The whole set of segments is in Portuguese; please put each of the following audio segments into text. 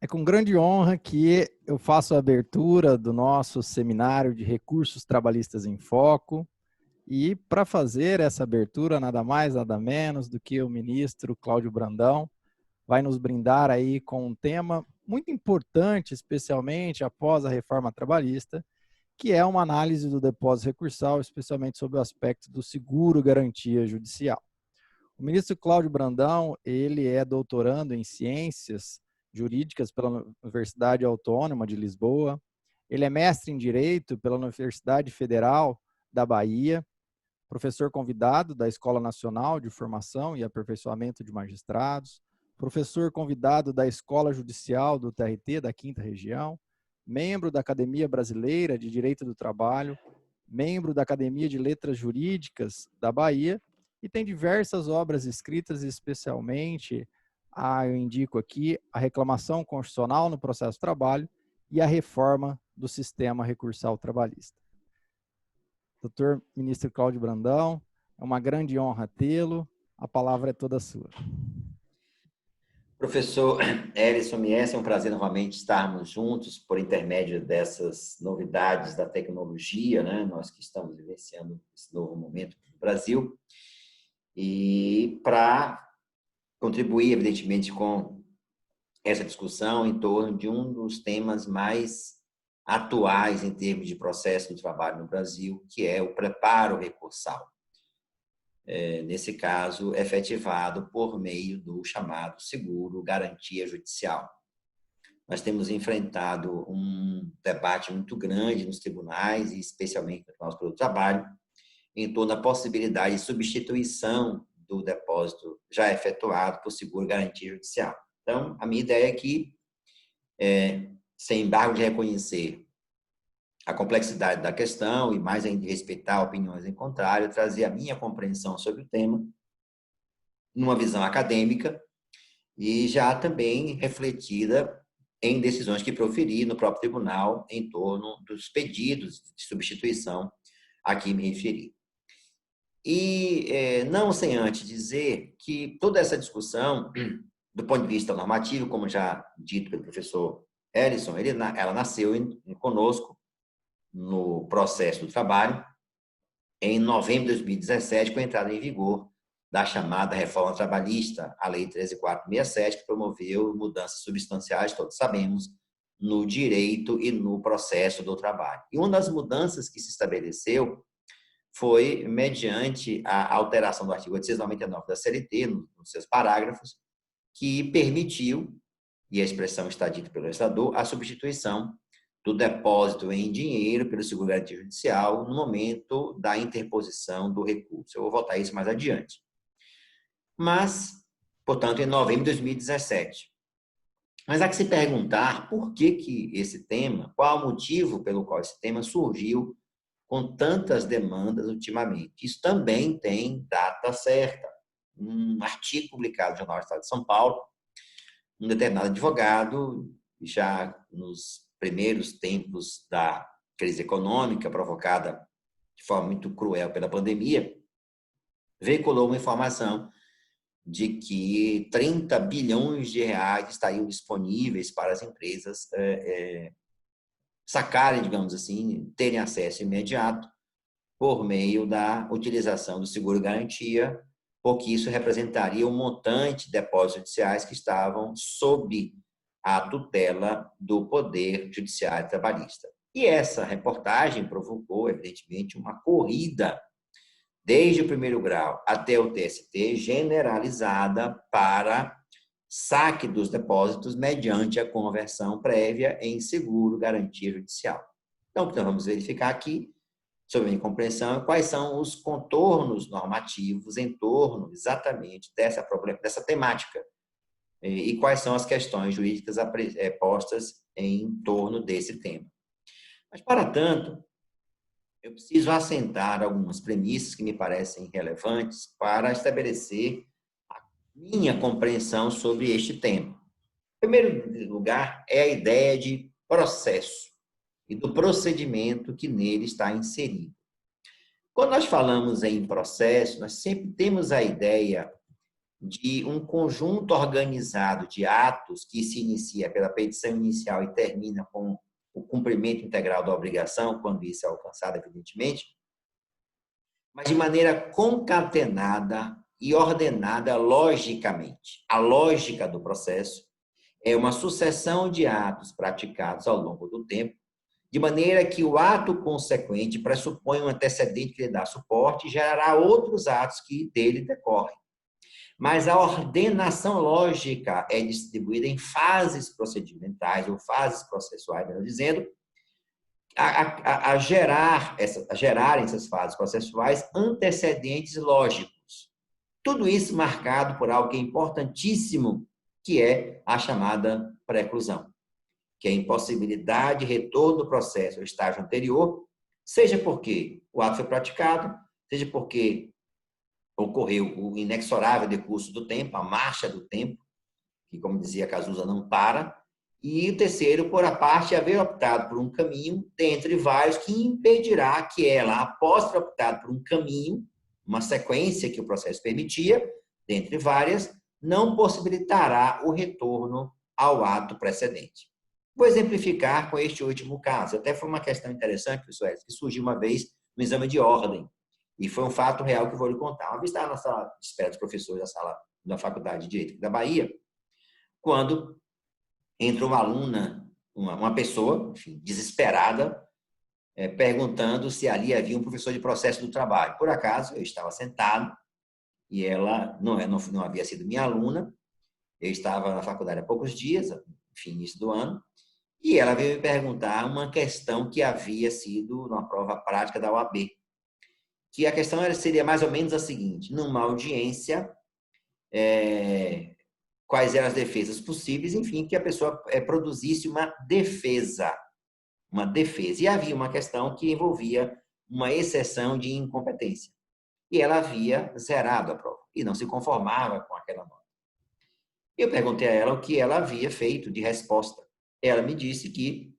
É com grande honra que eu faço a abertura do nosso seminário de recursos trabalhistas em foco. E para fazer essa abertura, nada mais, nada menos do que o ministro Cláudio Brandão vai nos brindar aí com um tema muito importante, especialmente após a reforma trabalhista, que é uma análise do depósito recursal, especialmente sobre o aspecto do seguro garantia judicial. O ministro Cláudio Brandão, ele é doutorando em ciências jurídicas pela Universidade Autônoma de Lisboa, ele é mestre em Direito pela Universidade Federal da Bahia, professor convidado da Escola Nacional de Formação e Aperfeiçoamento de Magistrados, professor convidado da Escola Judicial do TRT da 5ª Região, membro da Academia Brasileira de Direito do Trabalho, membro da Academia de Letras Jurídicas da Bahia e tem diversas obras escritas, especialmente, eu indico aqui, a reclamação constitucional no processo de trabalho e a reforma do sistema recursal trabalhista. Doutor Ministro Cláudio Brandão, é uma grande honra tê-lo, a palavra é toda sua. Professor Helisson Mies, é um prazer novamente estarmos juntos por intermédio dessas novidades da tecnologia, né? Nós que estamos vivenciando esse novo momento no Brasil, e para contribuir, evidentemente, com essa discussão em torno de um dos temas mais atuais em termos de processo do trabalho no Brasil, que é o preparo recursal. Nesse caso, efetivado por meio do chamado seguro garantia judicial. Nós temos enfrentado um debate muito grande nos tribunais, e especialmente no Tribunal Superior do Trabalho, em torno da possibilidade de substituição do depósito já efetuado por seguro garantia judicial. Então, a minha ideia é que, sem embargo de reconhecer a complexidade da questão e mais ainda respeitar opiniões em contrário, trazer a minha compreensão sobre o tema numa visão acadêmica e já também refletida em decisões que proferi no próprio tribunal em torno dos pedidos de substituição a que me referi. E não sem antes dizer que toda essa discussão, do ponto de vista normativo, como já dito pelo professor Helisson, ela nasceu conosco no processo do trabalho em novembro de 2017, com a entrada em vigor da chamada reforma trabalhista, a Lei 13.467, que promoveu mudanças substanciais, todos sabemos, no direito e no processo do trabalho. E uma das mudanças que se estabeleceu foi mediante a alteração do artigo 899 da CLT, nos seus parágrafos, que permitiu, e a expressão está dita pelo legislador, a substituição do depósito em dinheiro pelo seguro garantia judicial no momento da interposição do recurso. Eu vou voltar a isso mais adiante. Mas, portanto, em novembro de 2017. Mas há que se perguntar por que esse tema, qual o motivo pelo qual esse tema surgiu com tantas demandas ultimamente. Isso também tem data certa. Um artigo publicado no Jornal do Estado de São Paulo, um determinado advogado, já nos primeiros tempos da crise econômica provocada de forma muito cruel pela pandemia, veiculou uma informação de que 30 bilhões de reais estariam disponíveis para as empresas sacarem, digamos assim, terem acesso imediato por meio da utilização do seguro-garantia, porque isso representaria um montante de depósitos judiciais que estavam sob a tutela do Poder Judiciário Trabalhista. E essa reportagem provocou, evidentemente, uma corrida desde o primeiro grau até o TST, generalizada para saque dos depósitos mediante a conversão prévia em seguro-garantia judicial. Então, o que nós vamos verificar aqui, sob a minha compreensão, quais são os contornos normativos em torno exatamente dessa temática e quais são as questões jurídicas postas em torno desse tema. Mas, para tanto, eu preciso assentar algumas premissas que me parecem relevantes para estabelecer a minha compreensão sobre este tema. Em primeiro lugar, é a ideia de processo e do procedimento que nele está inserido. Quando nós falamos em processo, nós sempre temos a ideia de um conjunto organizado de atos que se inicia pela petição inicial e termina com o cumprimento integral da obrigação, quando isso é alcançado, evidentemente, mas de maneira concatenada e ordenada logicamente. A lógica do processo é uma sucessão de atos praticados ao longo do tempo, de maneira que o ato consequente pressupõe um antecedente que lhe dá suporte e gerará outros atos que dele decorrem. Mas a ordenação lógica é distribuída em fases procedimentais ou fases processuais, melhor dizendo, a gerarem essas fases processuais antecedentes lógicos. Tudo isso marcado por algo que é importantíssimo, que é a chamada preclusão, que é a impossibilidade de retorno do processo ao estágio anterior, seja porque o ato foi praticado, seja porque ocorreu o inexorável decurso do tempo, a marcha do tempo, que, como dizia Cazuza, não para, e o terceiro, por a parte haver optado por um caminho, dentre vários, que impedirá que ela, após ter optado por um caminho, uma sequência que o processo permitia, dentre várias, não possibilitará o retorno ao ato precedente. Vou exemplificar com este último caso. Até foi uma questão interessante, professor Edson, que surgiu uma vez no exame de ordem. E foi um fato real que eu vou lhe contar. Uma vez estava na sala de espera dos professores da sala da Faculdade de Direito da Bahia, quando entrou uma aluna, uma pessoa, enfim, desesperada, perguntando se ali havia um professor de processo do trabalho. Por acaso, eu estava sentado e ela não havia sido minha aluna. Eu estava na faculdade há poucos dias, enfim, início do ano, e ela veio me perguntar uma questão que havia sido numa prova prática da OAB. Que a questão seria mais ou menos a seguinte: numa audiência, quais eram as defesas possíveis, enfim, que a pessoa produzisse uma defesa. E havia uma questão que envolvia uma exceção de incompetência. E ela havia zerado a prova e não se conformava com aquela nota. Eu perguntei a ela o que ela havia feito de resposta. Ela me disse que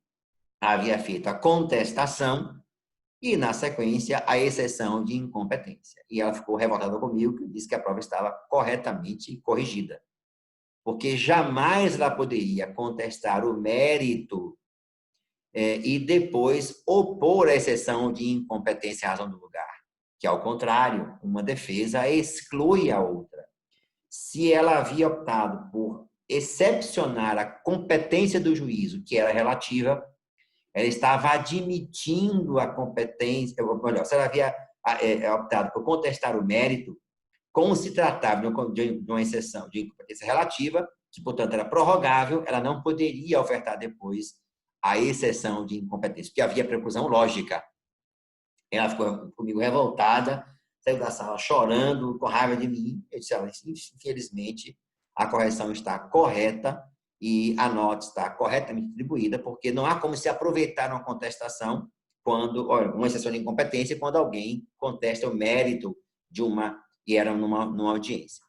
havia feito a contestação e, na sequência, a exceção de incompetência. E ela ficou revoltada comigo, que disse que a prova estava corretamente corrigida. Porque jamais ela poderia contestar o mérito e depois opor a exceção de incompetência à razão do lugar. Que, ao contrário, uma defesa exclui a outra. Se ela havia optado por excepcionar a competência do juízo, que era relativa, ela estava admitindo a competência, ou melhor, se ela havia optado por contestar o mérito, como se tratava de uma exceção de incompetência relativa, que, portanto, era prorrogável, ela não poderia ofertar depois a exceção de incompetência, porque havia preclusão lógica. Ela ficou comigo revoltada, saiu da sala chorando, com raiva de mim. Eu disse, infelizmente, a correção está correta e a nota está corretamente atribuída, porque não há como se aproveitar uma contestação quando, uma exceção de incompetência, quando alguém contesta o mérito de e era numa audiência.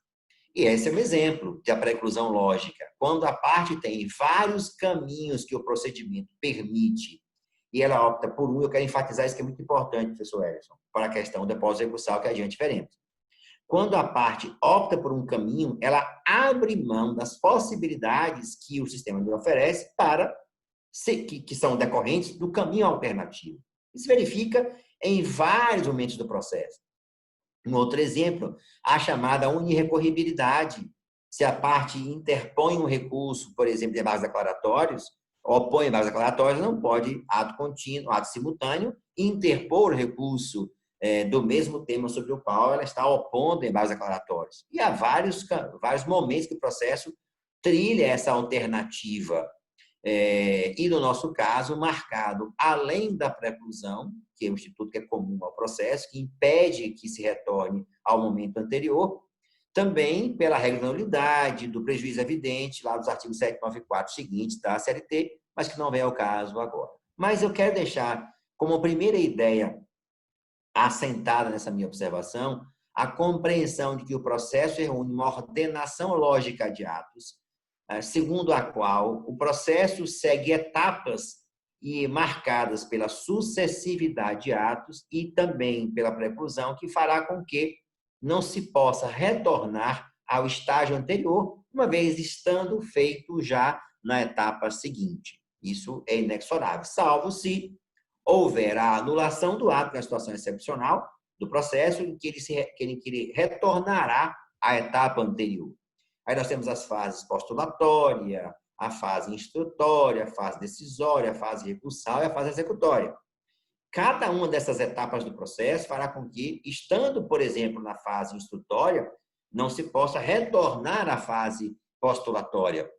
E esse é um exemplo da preclusão lógica. Quando a parte tem vários caminhos que o procedimento permite e ela opta por um, eu quero enfatizar isso que é muito importante, professor Ellison, para a questão do pós-recursal que adiante veremos. Quando a parte opta por um caminho, ela abre mão das possibilidades que o sistema lhe oferece que são decorrentes do caminho alternativo. Isso verifica em vários momentos do processo. Um outro exemplo, a chamada unirrecorribilidade. Se a parte interpõe um recurso, por exemplo, de embargos declaratórios, opõe embargos declaratórios, não pode, ato contínuo, ato simultâneo, interpor recurso do mesmo tema sobre o qual ela está opondo embargos declaratórios. E há vários momentos que o processo trilha essa alternativa. E, no nosso caso, marcado, além da preclusão, que é um instituto que é comum ao processo, que impede que se retorne ao momento anterior, também pela regra da nulidade, do prejuízo evidente, lá dos artigos 794 seguintes da CLT, mas que não vem ao caso agora. Mas eu quero deixar como primeira ideia assentada nessa minha observação a compreensão de que o processo reúne uma ordenação lógica de atos, segundo a qual o processo segue etapas e marcadas pela sucessividade de atos e também pela preclusão, que fará com que não se possa retornar ao estágio anterior, uma vez estando feito já na etapa seguinte. Isso é inexorável, salvo se houver a anulação do ato na situação excepcional do processo em que ele retornará à etapa anterior. Aí nós temos as fases postulatória, a fase instrutória, a fase decisória, a fase recursal e a fase executória. Cada uma dessas etapas do processo fará com que, estando, por exemplo, na fase instrutória, não se possa retornar à fase postulatória.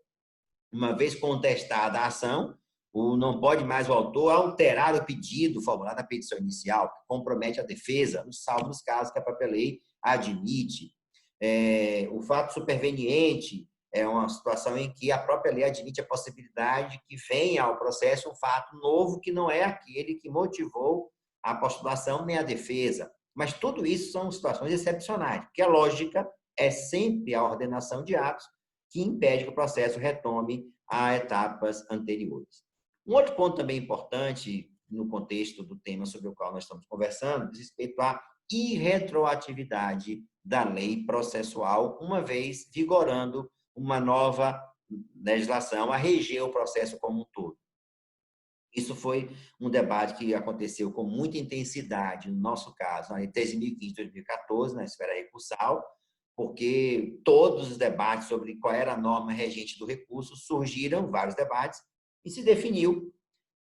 Uma vez contestada a ação, não pode mais o autor alterar o pedido formulado na petição inicial, que compromete a defesa, salvo nos casos que a própria lei admite. O fato superveniente é uma situação em que a própria lei admite a possibilidade de que venha ao processo um fato novo que não é aquele que motivou a postulação nem a defesa. Mas tudo isso são situações excepcionais, porque a lógica é sempre a ordenação de atos que impede que o processo retome a etapas anteriores. Um outro ponto também importante no contexto do tema sobre o qual nós estamos conversando, diz respeito à irretroatividade da lei processual, uma vez vigorando uma nova legislação a reger o processo como um todo. Isso foi um debate que aconteceu com muita intensidade, no nosso caso, na lei 13.015/2014, na esfera recursal, porque todos os debates sobre qual era a norma regente do recurso surgiram, vários debates, e se definiu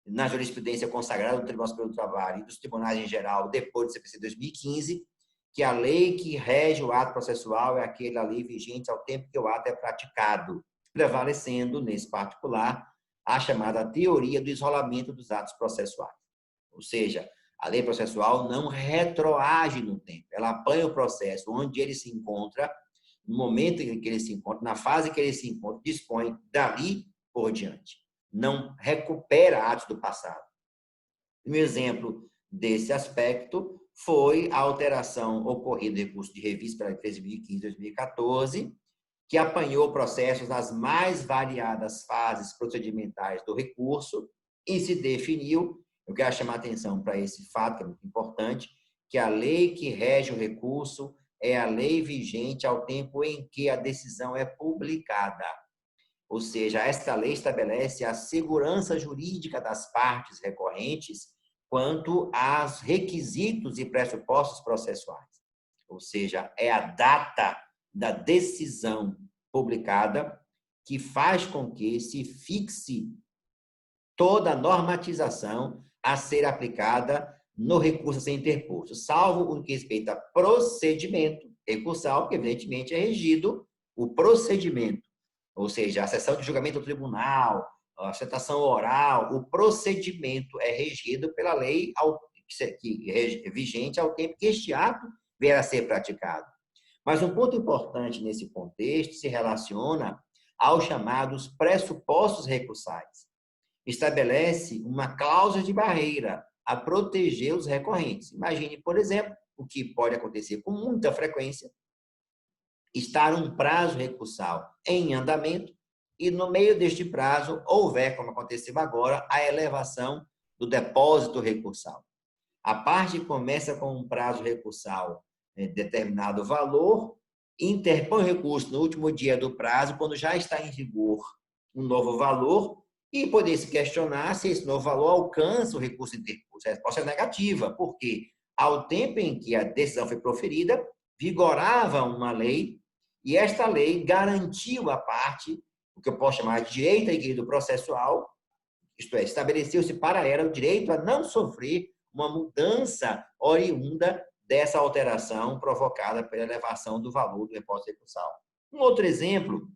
na jurisprudência consagrada do Tribunal Superior do Trabalho e dos tribunais em geral, depois do CPC 2015, que a lei que rege o ato processual é aquela lei vigente ao tempo que o ato é praticado, prevalecendo, nesse particular, a chamada teoria do isolamento dos atos processuais. Ou seja, a lei processual não retroage no tempo, ela apanha o processo onde ele se encontra, no momento em que ele se encontra, na fase que ele se encontra, dispõe dali por diante. Não recupera atos do passado. Um exemplo desse aspecto foi a alteração ocorrida no recurso de revista pela 13.015/2014, que apanhou processos nas mais variadas fases procedimentais do recurso e se definiu, eu quero chamar a atenção para esse fato, que é muito importante, que a lei que rege o recurso é a lei vigente ao tempo em que a decisão é publicada. Ou seja, esta lei estabelece a segurança jurídica das partes recorrentes quanto aos requisitos e pressupostos processuais. Ou seja, é a data da decisão publicada que faz com que se fixe toda a normatização a ser aplicada no recurso a ser interposto, salvo o que respeita a procedimento recursal, que evidentemente é regido o procedimento. Ou seja, a sessão de julgamento do tribunal, a aceitação oral, o procedimento é regido pela lei vigente ao tempo que este ato vier a ser praticado. Mas um ponto importante nesse contexto se relaciona aos chamados pressupostos recursais. Estabelece uma cláusula de barreira a proteger os recorrentes. Imagine, por exemplo, o que pode acontecer com muita frequência, estar um prazo recursal em andamento e, no meio deste prazo, houver, como aconteceu agora, a elevação do depósito recursal. A parte começa com um prazo recursal de determinado valor, interpõe o recurso no último dia do prazo, quando já está em vigor um novo valor, e poder se questionar se esse novo valor alcança o recurso interposto. A resposta é negativa, porque ao tempo em que a decisão foi proferida, vigorava uma lei, e esta lei garantiu a parte, o que eu posso chamar de direito adquirido processual, isto é, estabeleceu-se para ela o direito a não sofrer uma mudança oriunda dessa alteração provocada pela elevação do valor do depósito recursal. Um outro exemplo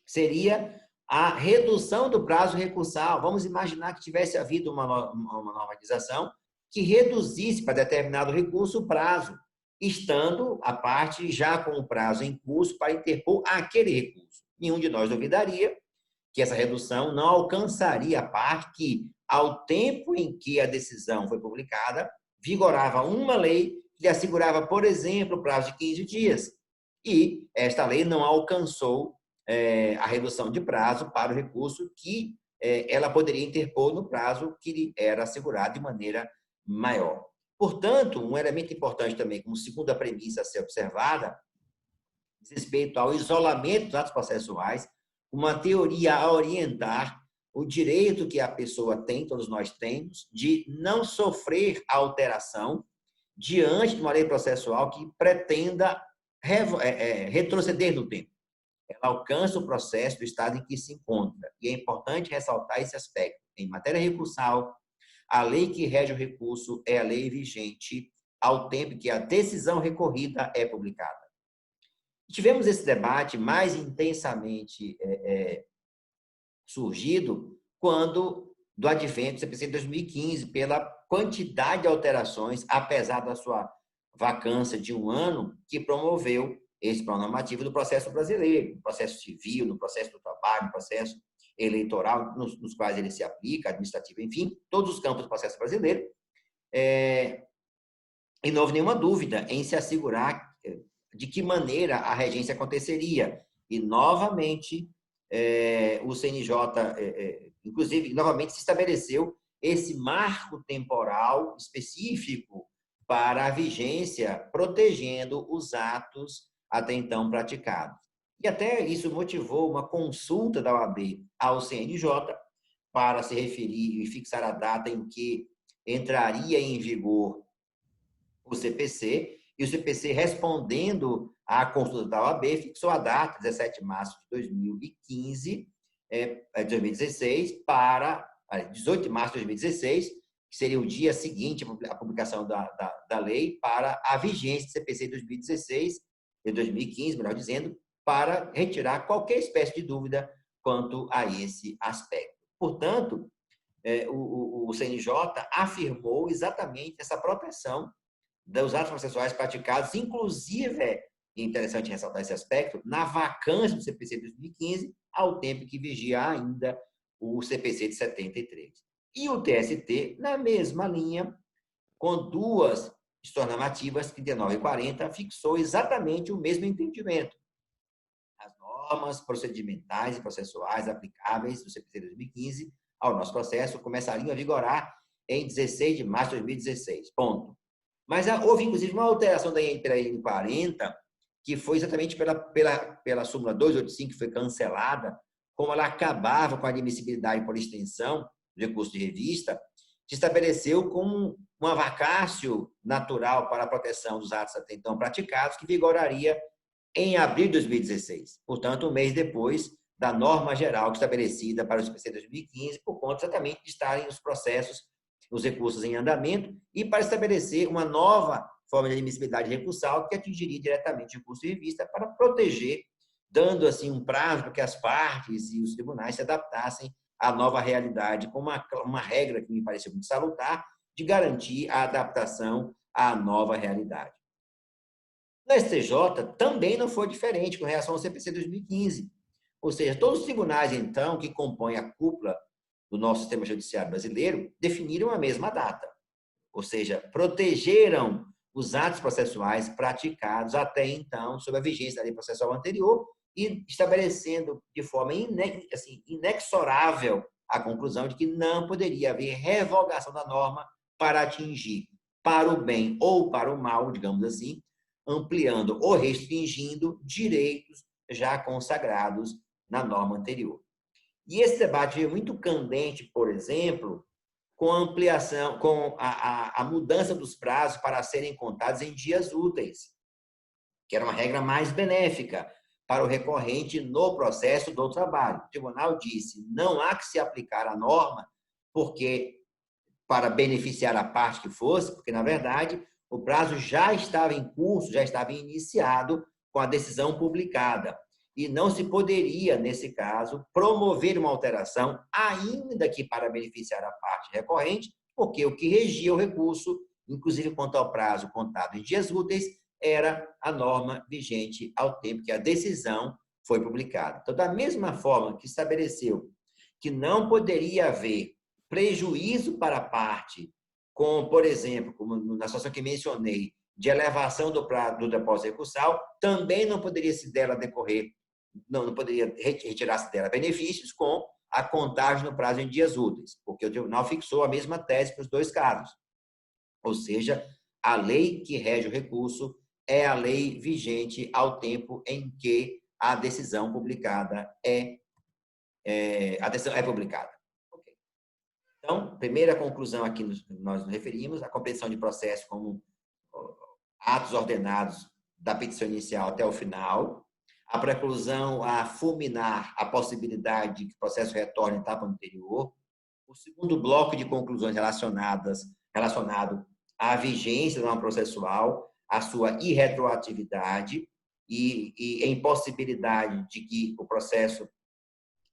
seria a redução do prazo recursal. Vamos imaginar que tivesse havido uma normatização que reduzisse para determinado recurso o prazo, estando a parte já com o prazo em curso para interpor aquele recurso. Nenhum de nós duvidaria que essa redução não alcançaria a parte que, ao tempo em que a decisão foi publicada, vigorava uma lei que assegurava, por exemplo, o prazo de 15 dias. E esta lei não alcançou a redução de prazo para o recurso que ela poderia interpor no prazo que lhe era assegurado de maneira maior. Portanto, um elemento importante também, como segunda premissa a ser observada, diz respeito ao isolamento dos atos processuais, uma teoria a orientar o direito que a pessoa tem, todos nós temos, de não sofrer alteração diante de uma lei processual que pretenda retroceder no tempo. Ela alcança o processo do estado em que se encontra. E é importante ressaltar esse aspecto. Em matéria recursal, a lei que rege o recurso é a lei vigente ao tempo que a decisão recorrida é publicada. Tivemos esse debate mais intensamente surgido quando do advento do CPC em 2015, pela quantidade de alterações, apesar da sua vacância de 1 ano, que promoveu esse plano normativo do processo brasileiro, no processo civil, no processo do trabalho, no processo eleitoral, nos quais ele se aplica, administrativo, enfim, todos os campos do processo brasileiro. E não houve nenhuma dúvida em se assegurar de que maneira a regência aconteceria. E, novamente, o CNJ, inclusive, novamente se estabeleceu esse marco temporal específico para a vigência, protegendo os atos até então praticados. E até isso motivou uma consulta da OAB ao CNJ para se referir e fixar a data em que entraria em vigor o CPC, e o CPC, respondendo à consulta da OAB, fixou a data, 17 de março de 2015, 2016, para 18 de março de 2016, que seria o dia seguinte à publicação da lei, para a vigência do CPC de 2016, de 2015, melhor dizendo, para retirar qualquer espécie de dúvida quanto a esse aspecto. Portanto, o CNJ afirmou exatamente essa proteção dos atos processuais praticados, inclusive, é interessante ressaltar esse aspecto, na vacância do CPC de 2015, ao tempo que vigia ainda o CPC de 73. E o TST, na mesma linha, com duas normativas, 39 e 40, fixou exatamente o mesmo entendimento. As normas procedimentais e processuais aplicáveis do CPC de 2015 ao nosso processo começariam a vigorar em 16 de março de 2016. Ponto. Mas houve, inclusive, uma alteração da INPRAN 40, que foi exatamente pela súmula 285, que foi cancelada, como ela acabava com a admissibilidade por extensão do recurso de revista, se estabeleceu como uma vacácio natural para a proteção dos atos até então praticados, que vigoraria em abril de 2016. Portanto, um mês depois da norma geral estabelecida para o CPC de 2015, por conta exatamente de estarem os processos, os recursos em andamento, e para estabelecer uma nova forma de admissibilidade recursal que atingiria diretamente o recurso de revista para proteger, dando assim um prazo para que as partes e os tribunais se adaptassem à nova realidade, com uma regra que me pareceu muito salutar, de garantir a adaptação à nova realidade. No STJ também não foi diferente com relação ao CPC 2015. Ou seja, todos os tribunais, então, que compõem a cúpula do nosso sistema judiciário brasileiro, definiram a mesma data. Ou seja, protegeram os atos processuais praticados até então, sob a vigência da lei processual anterior, e estabelecendo de forma inexorável a conclusão de que não poderia haver revogação da norma para atingir, para o bem ou para o mal, digamos assim, ampliando ou restringindo direitos já consagrados na norma anterior. E esse debate é muito candente, por exemplo, com a ampliação, com a mudança dos prazos para serem contados em dias úteis, que era uma regra mais benéfica para o recorrente no processo do trabalho. O tribunal disse, não há que se aplicar a norma porque para beneficiar a parte que fosse, porque, na verdade, o prazo já estava em curso, já estava iniciado com a decisão publicada. E não se poderia, nesse caso, promover uma alteração, ainda que para beneficiar a parte recorrente, porque o que regia o recurso, inclusive quanto ao prazo contado em dias úteis, era a norma vigente ao tempo que a decisão foi publicada. Então, da mesma forma que estabeleceu que não poderia haver prejuízo para a parte, com, por exemplo, como na situação que mencionei, de elevação do prazo do depósito recursal, também não poderia se dela decorrer, não poderia retirar-se dela benefícios com a contagem no prazo em dias úteis, porque o tribunal fixou a mesma tese para os dois casos. Ou seja, a lei que rege o recurso é a lei vigente ao tempo em que a decisão publicada a decisão é publicada. Okay. Então, primeira conclusão aqui nós nos referimos, a compreensão de processo como atos ordenados da petição inicial até o final, a preclusão a fulminar a possibilidade de que o processo retorne à etapa anterior, o segundo bloco de conclusões relacionado à vigência da norma processual, a sua irretroatividade e a impossibilidade de que o processo,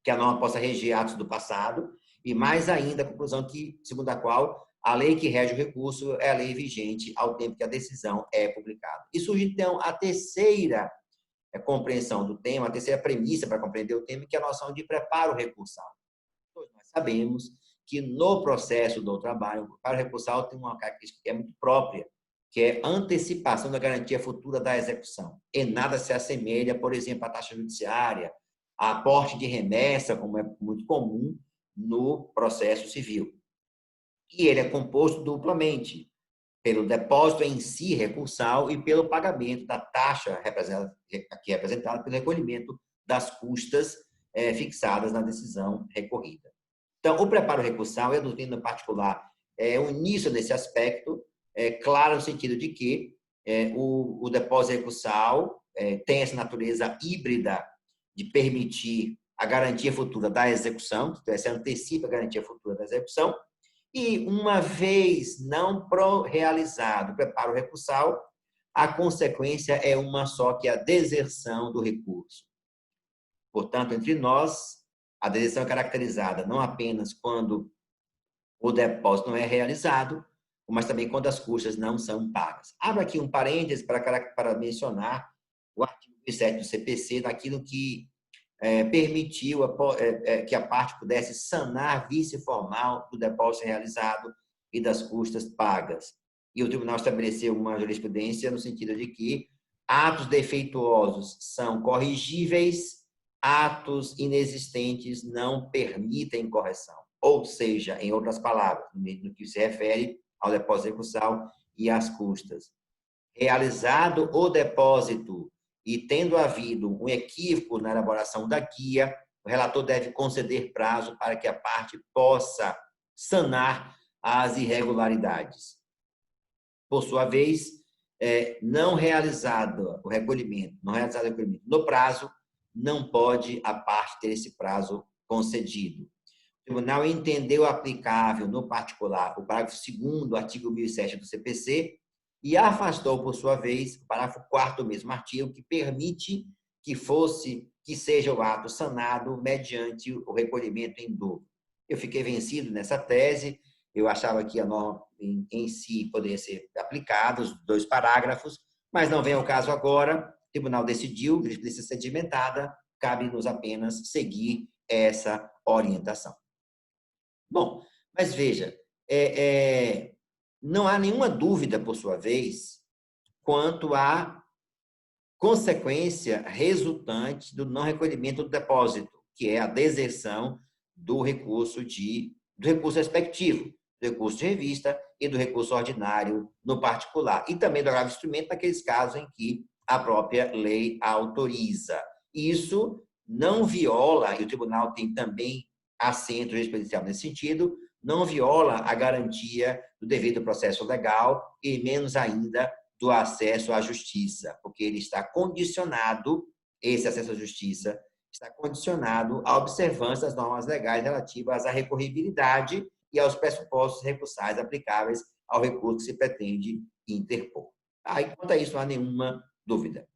que a norma possa reger atos do passado, e mais ainda a conclusão segundo a qual a lei que rege o recurso é a lei vigente ao tempo que a decisão é publicada. E surge, então, a terceira compreensão do tema, a terceira premissa para compreender o tema, que é a noção de preparo recursal. Nós sabemos que no processo do trabalho, o preparo recursal tem uma característica que é muito própria, que é a antecipação da garantia futura da execução. E nada se assemelha, por exemplo, à taxa judiciária, a aporte de remessa, como é muito comum no processo civil. E ele é composto duplamente, pelo depósito em si recursal e pelo pagamento da taxa aqui representada pelo recolhimento das custas fixadas na decisão recorrida. Então, o preparo recursal e a doutrina particular uníssono nesse aspecto, claro no sentido de que o depósito recursal tem essa natureza híbrida de permitir a garantia futura da execução, então, se antecipa a garantia futura da execução, e uma vez não realizado o preparo recursal, a consequência é uma só, que é a deserção do recurso. Portanto, entre nós, a deserção é caracterizada não apenas quando o depósito não é realizado, mas também quando as custas não são pagas. Abro aqui um parêntese para mencionar o artigo 17 do CPC, daquilo que permitiu que a parte pudesse sanar vício formal do depósito realizado e das custas pagas. E o tribunal estabeleceu uma jurisprudência no sentido de que atos defeituosos são corrigíveis, atos inexistentes não permitem correção. Ou seja, em outras palavras, no que se refere ao depósito recursal e às custas. Realizado o depósito e tendo havido um equívoco na elaboração da guia, o relator deve conceder prazo para que a parte possa sanar as irregularidades. Por sua vez, não realizado o recolhimento no prazo, não pode a parte ter esse prazo concedido. O tribunal entendeu aplicável, no particular, o parágrafo 2º do artigo 1007 do CPC, e afastou, por sua vez, o parágrafo 4º do mesmo artigo, que permite que seja o ato sanado mediante o recolhimento em dobro. Eu fiquei vencido nessa tese, eu achava que a norma em si poderia ser aplicada, os 2 parágrafos, mas não vem ao caso agora, o tribunal decidiu, jurisprudência sedimentada, cabe-nos apenas seguir essa orientação. Bom, mas veja, não há nenhuma dúvida, por sua vez, quanto à consequência resultante do não recolhimento do depósito, que é a deserção do recurso respectivo, do recurso de revista e do recurso ordinário no particular, e também do agravo de instrumento naqueles casos em que a própria lei autoriza. Isso não viola, e o tribunal tem também assento jurisprudencial nesse sentido, não viola a garantia do devido processo legal e menos ainda do acesso à justiça, porque ele está condicionado, esse acesso à justiça está condicionado à observância das normas legais relativas à recorribilidade e aos pressupostos recursais aplicáveis ao recurso que se pretende interpor. E quanto a isso, não há nenhuma dúvida.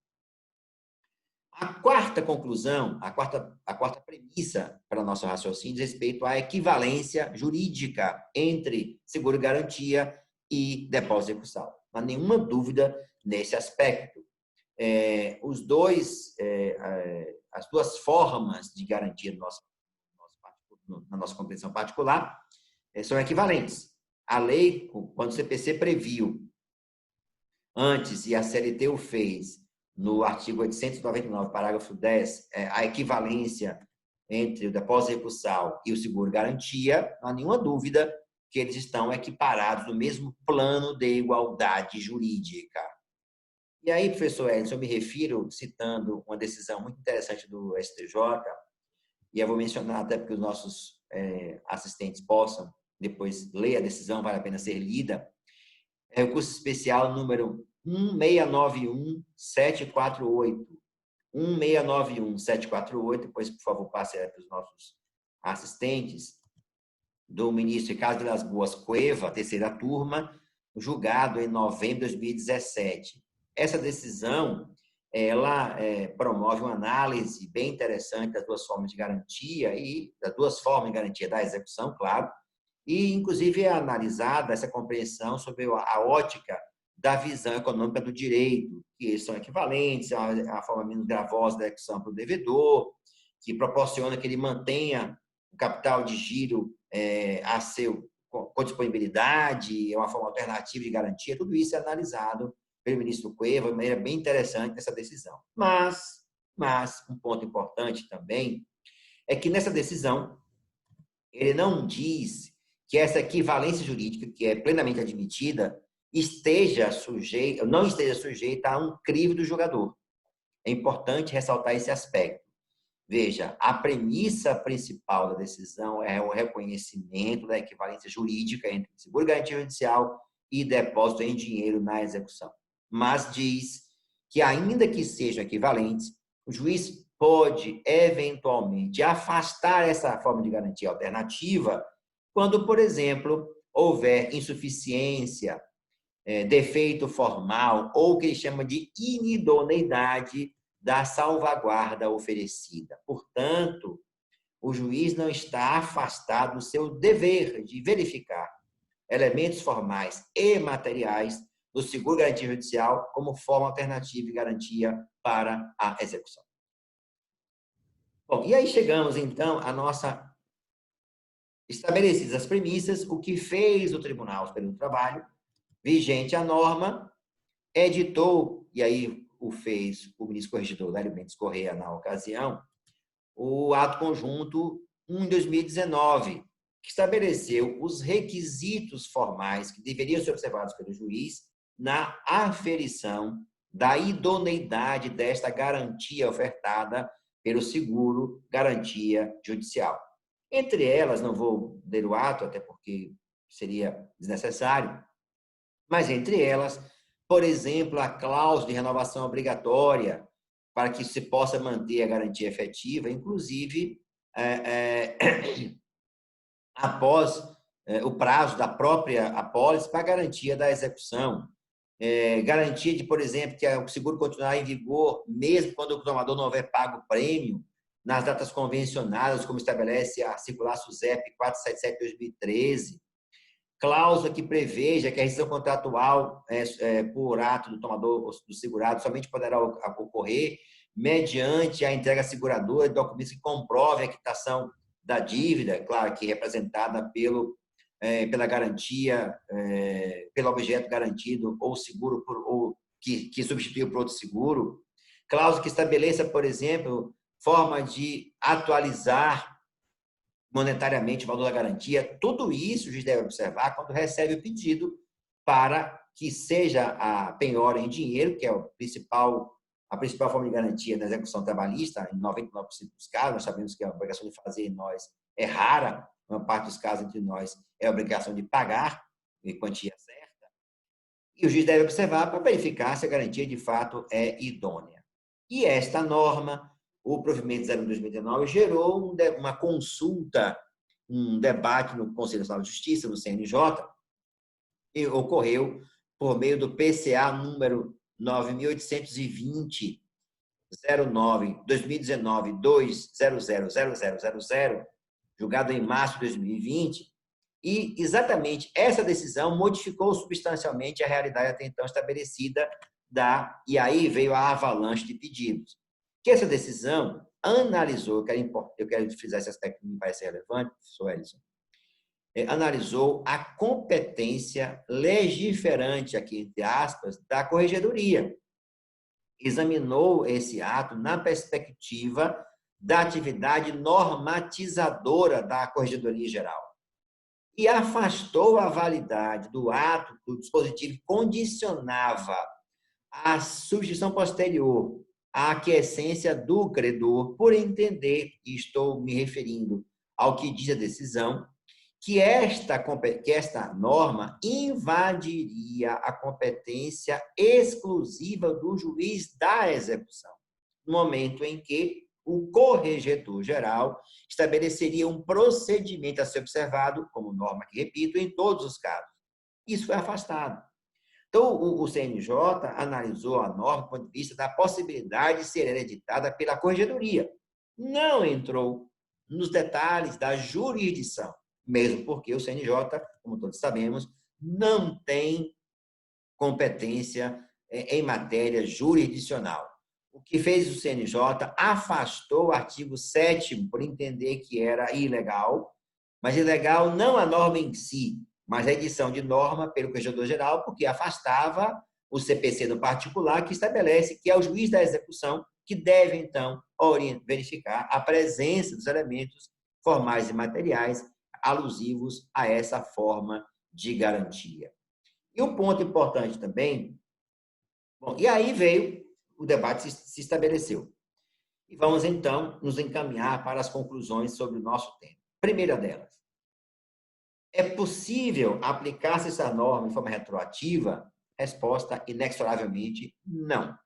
A quarta conclusão, a quarta premissa para o nosso raciocínio diz respeito à equivalência jurídica entre seguro-garantia e depósito recursal. Não há nenhuma dúvida nesse aspecto. As duas formas de garantia na nossa compreensão particular são equivalentes. A lei, quando o CPC previu antes, e a CLT o fez, no artigo 899, parágrafo 10, a equivalência entre o depósito recursal e o seguro-garantia, não há nenhuma dúvida que eles estão equiparados no mesmo plano de igualdade jurídica. E aí, professor Edson, eu me refiro, citando uma decisão muito interessante do STJ, e eu vou mencionar até porque os nossos assistentes possam depois ler a decisão, vale a pena ser lida, é o recurso especial número 1691748. 1691748, depois, por favor, passe para os nossos assistentes, do ministro Ricardo Vilas Boas Cueva, terceira turma, julgado em novembro de 2017. Essa decisão, ela promove uma análise bem interessante das duas formas de garantia da execução, claro, e, inclusive, é analisada essa compreensão sobre a ótica da visão econômica do direito, que eles são equivalentes, é a forma menos gravosa da execução para o devedor, que proporciona que ele mantenha o capital de giro a seu com disponibilidade, é uma forma alternativa de garantia, tudo isso é analisado pelo ministro Cueva de maneira bem interessante nessa decisão. Mas um ponto importante também é que nessa decisão ele não diz que essa equivalência jurídica, que é plenamente admitida, não esteja sujeita a um crivo do julgador. É importante ressaltar esse aspecto. Veja, a premissa principal da decisão é o reconhecimento da equivalência jurídica entre seguro garantia judicial e depósito em dinheiro na execução. Mas diz que, ainda que sejam equivalentes, o juiz pode, eventualmente, afastar essa forma de garantia alternativa quando, por exemplo, houver insuficiência, defeito formal ou o que ele chama de inidoneidade da salvaguarda oferecida. Portanto, o juiz não está afastado do seu dever de verificar elementos formais e materiais do seguro garantia judicial como forma alternativa de garantia para a execução. Bom, e aí chegamos, então, à nossa... Estabelecidas as premissas, o que fez o Tribunal Superior do Trabalho, vigente a norma, editou, e aí o ministro corregedor Lélio Mendes Corrêa, na ocasião, o ato conjunto 1 de 2019, que estabeleceu os requisitos formais que deveriam ser observados pelo juiz na aferição da idoneidade desta garantia ofertada pelo seguro garantia judicial. Entre elas, não vou ler o ato, até porque seria desnecessário, mas entre elas, por exemplo, a cláusula de renovação obrigatória para que se possa manter a garantia efetiva, inclusive após o prazo da própria apólice para a garantia da execução. Garantia de, por exemplo, que o seguro continuar em vigor mesmo quando o tomador não houver pago o prêmio, nas datas convencionadas, como estabelece a circular SUSEP 477/2013. Cláusula que preveja que a rescisão contratual por ato do tomador do segurado somente poderá ocorrer mediante a entrega seguradora de documentos que comprovem a quitação da dívida, claro que representada pela garantia, pelo objeto garantido ou seguro ou que substituiu por outro seguro. Cláusula que estabeleça, por exemplo, forma de atualizar monetariamente o valor da garantia. Tudo isso o juiz deve observar quando recebe o pedido para que seja a penhora em dinheiro, que é a principal forma de garantia da execução trabalhista, em 99% dos casos. Nós sabemos que a obrigação de fazer em nós é rara, uma parte dos casos entre nós é a obrigação de pagar em quantia certa, e o juiz deve observar para verificar se a garantia de fato é idônea. E esta norma, o provimento 01/2019, gerou uma consulta, um debate no Conselho Nacional de Justiça, no CNJ, e ocorreu por meio do PCA número 9.820, 09/2019-2000000, julgado em março de 2020, e exatamente essa decisão modificou substancialmente a realidade até então estabelecida e aí veio a avalanche de pedidos. Que essa decisão analisou, eu quero frisar esse aspecto que me parece relevante, professor Edson, analisou a competência legiferante, aqui entre aspas, da corregedoria. Examinou esse ato na perspectiva da atividade normatizadora da Corregedoria Geral e afastou a validade do ato do dispositivo que condicionava a substituição posterior, a aquiescência do credor, por entender, e estou me referindo ao que diz a decisão, que esta norma invadiria a competência exclusiva do juiz da execução, no momento em que o corregedor-geral estabeleceria um procedimento a ser observado, como norma que repito, em todos os casos. Isso foi afastado. Então, o CNJ analisou a norma do ponto de vista da possibilidade de ser hereditada pela corregedoria. Não entrou nos detalhes da jurisdição, mesmo porque o CNJ, como todos sabemos, não tem competência em matéria jurisdicional. O que fez o CNJ afastou o artigo 7º por entender que era ilegal, mas ilegal não a norma em si, mas a edição de norma pelo Corregedor-Geral, porque afastava o CPC no particular, que estabelece que é o juiz da execução que deve, então, verificar a presença dos elementos formais e materiais alusivos a essa forma de garantia. E um ponto importante também, bom, e aí veio, o debate se estabeleceu. E vamos, então, nos encaminhar para as conclusões sobre o nosso tema. Primeira delas, é possível aplicar-se essa norma de forma retroativa? Resposta, inexoravelmente, não.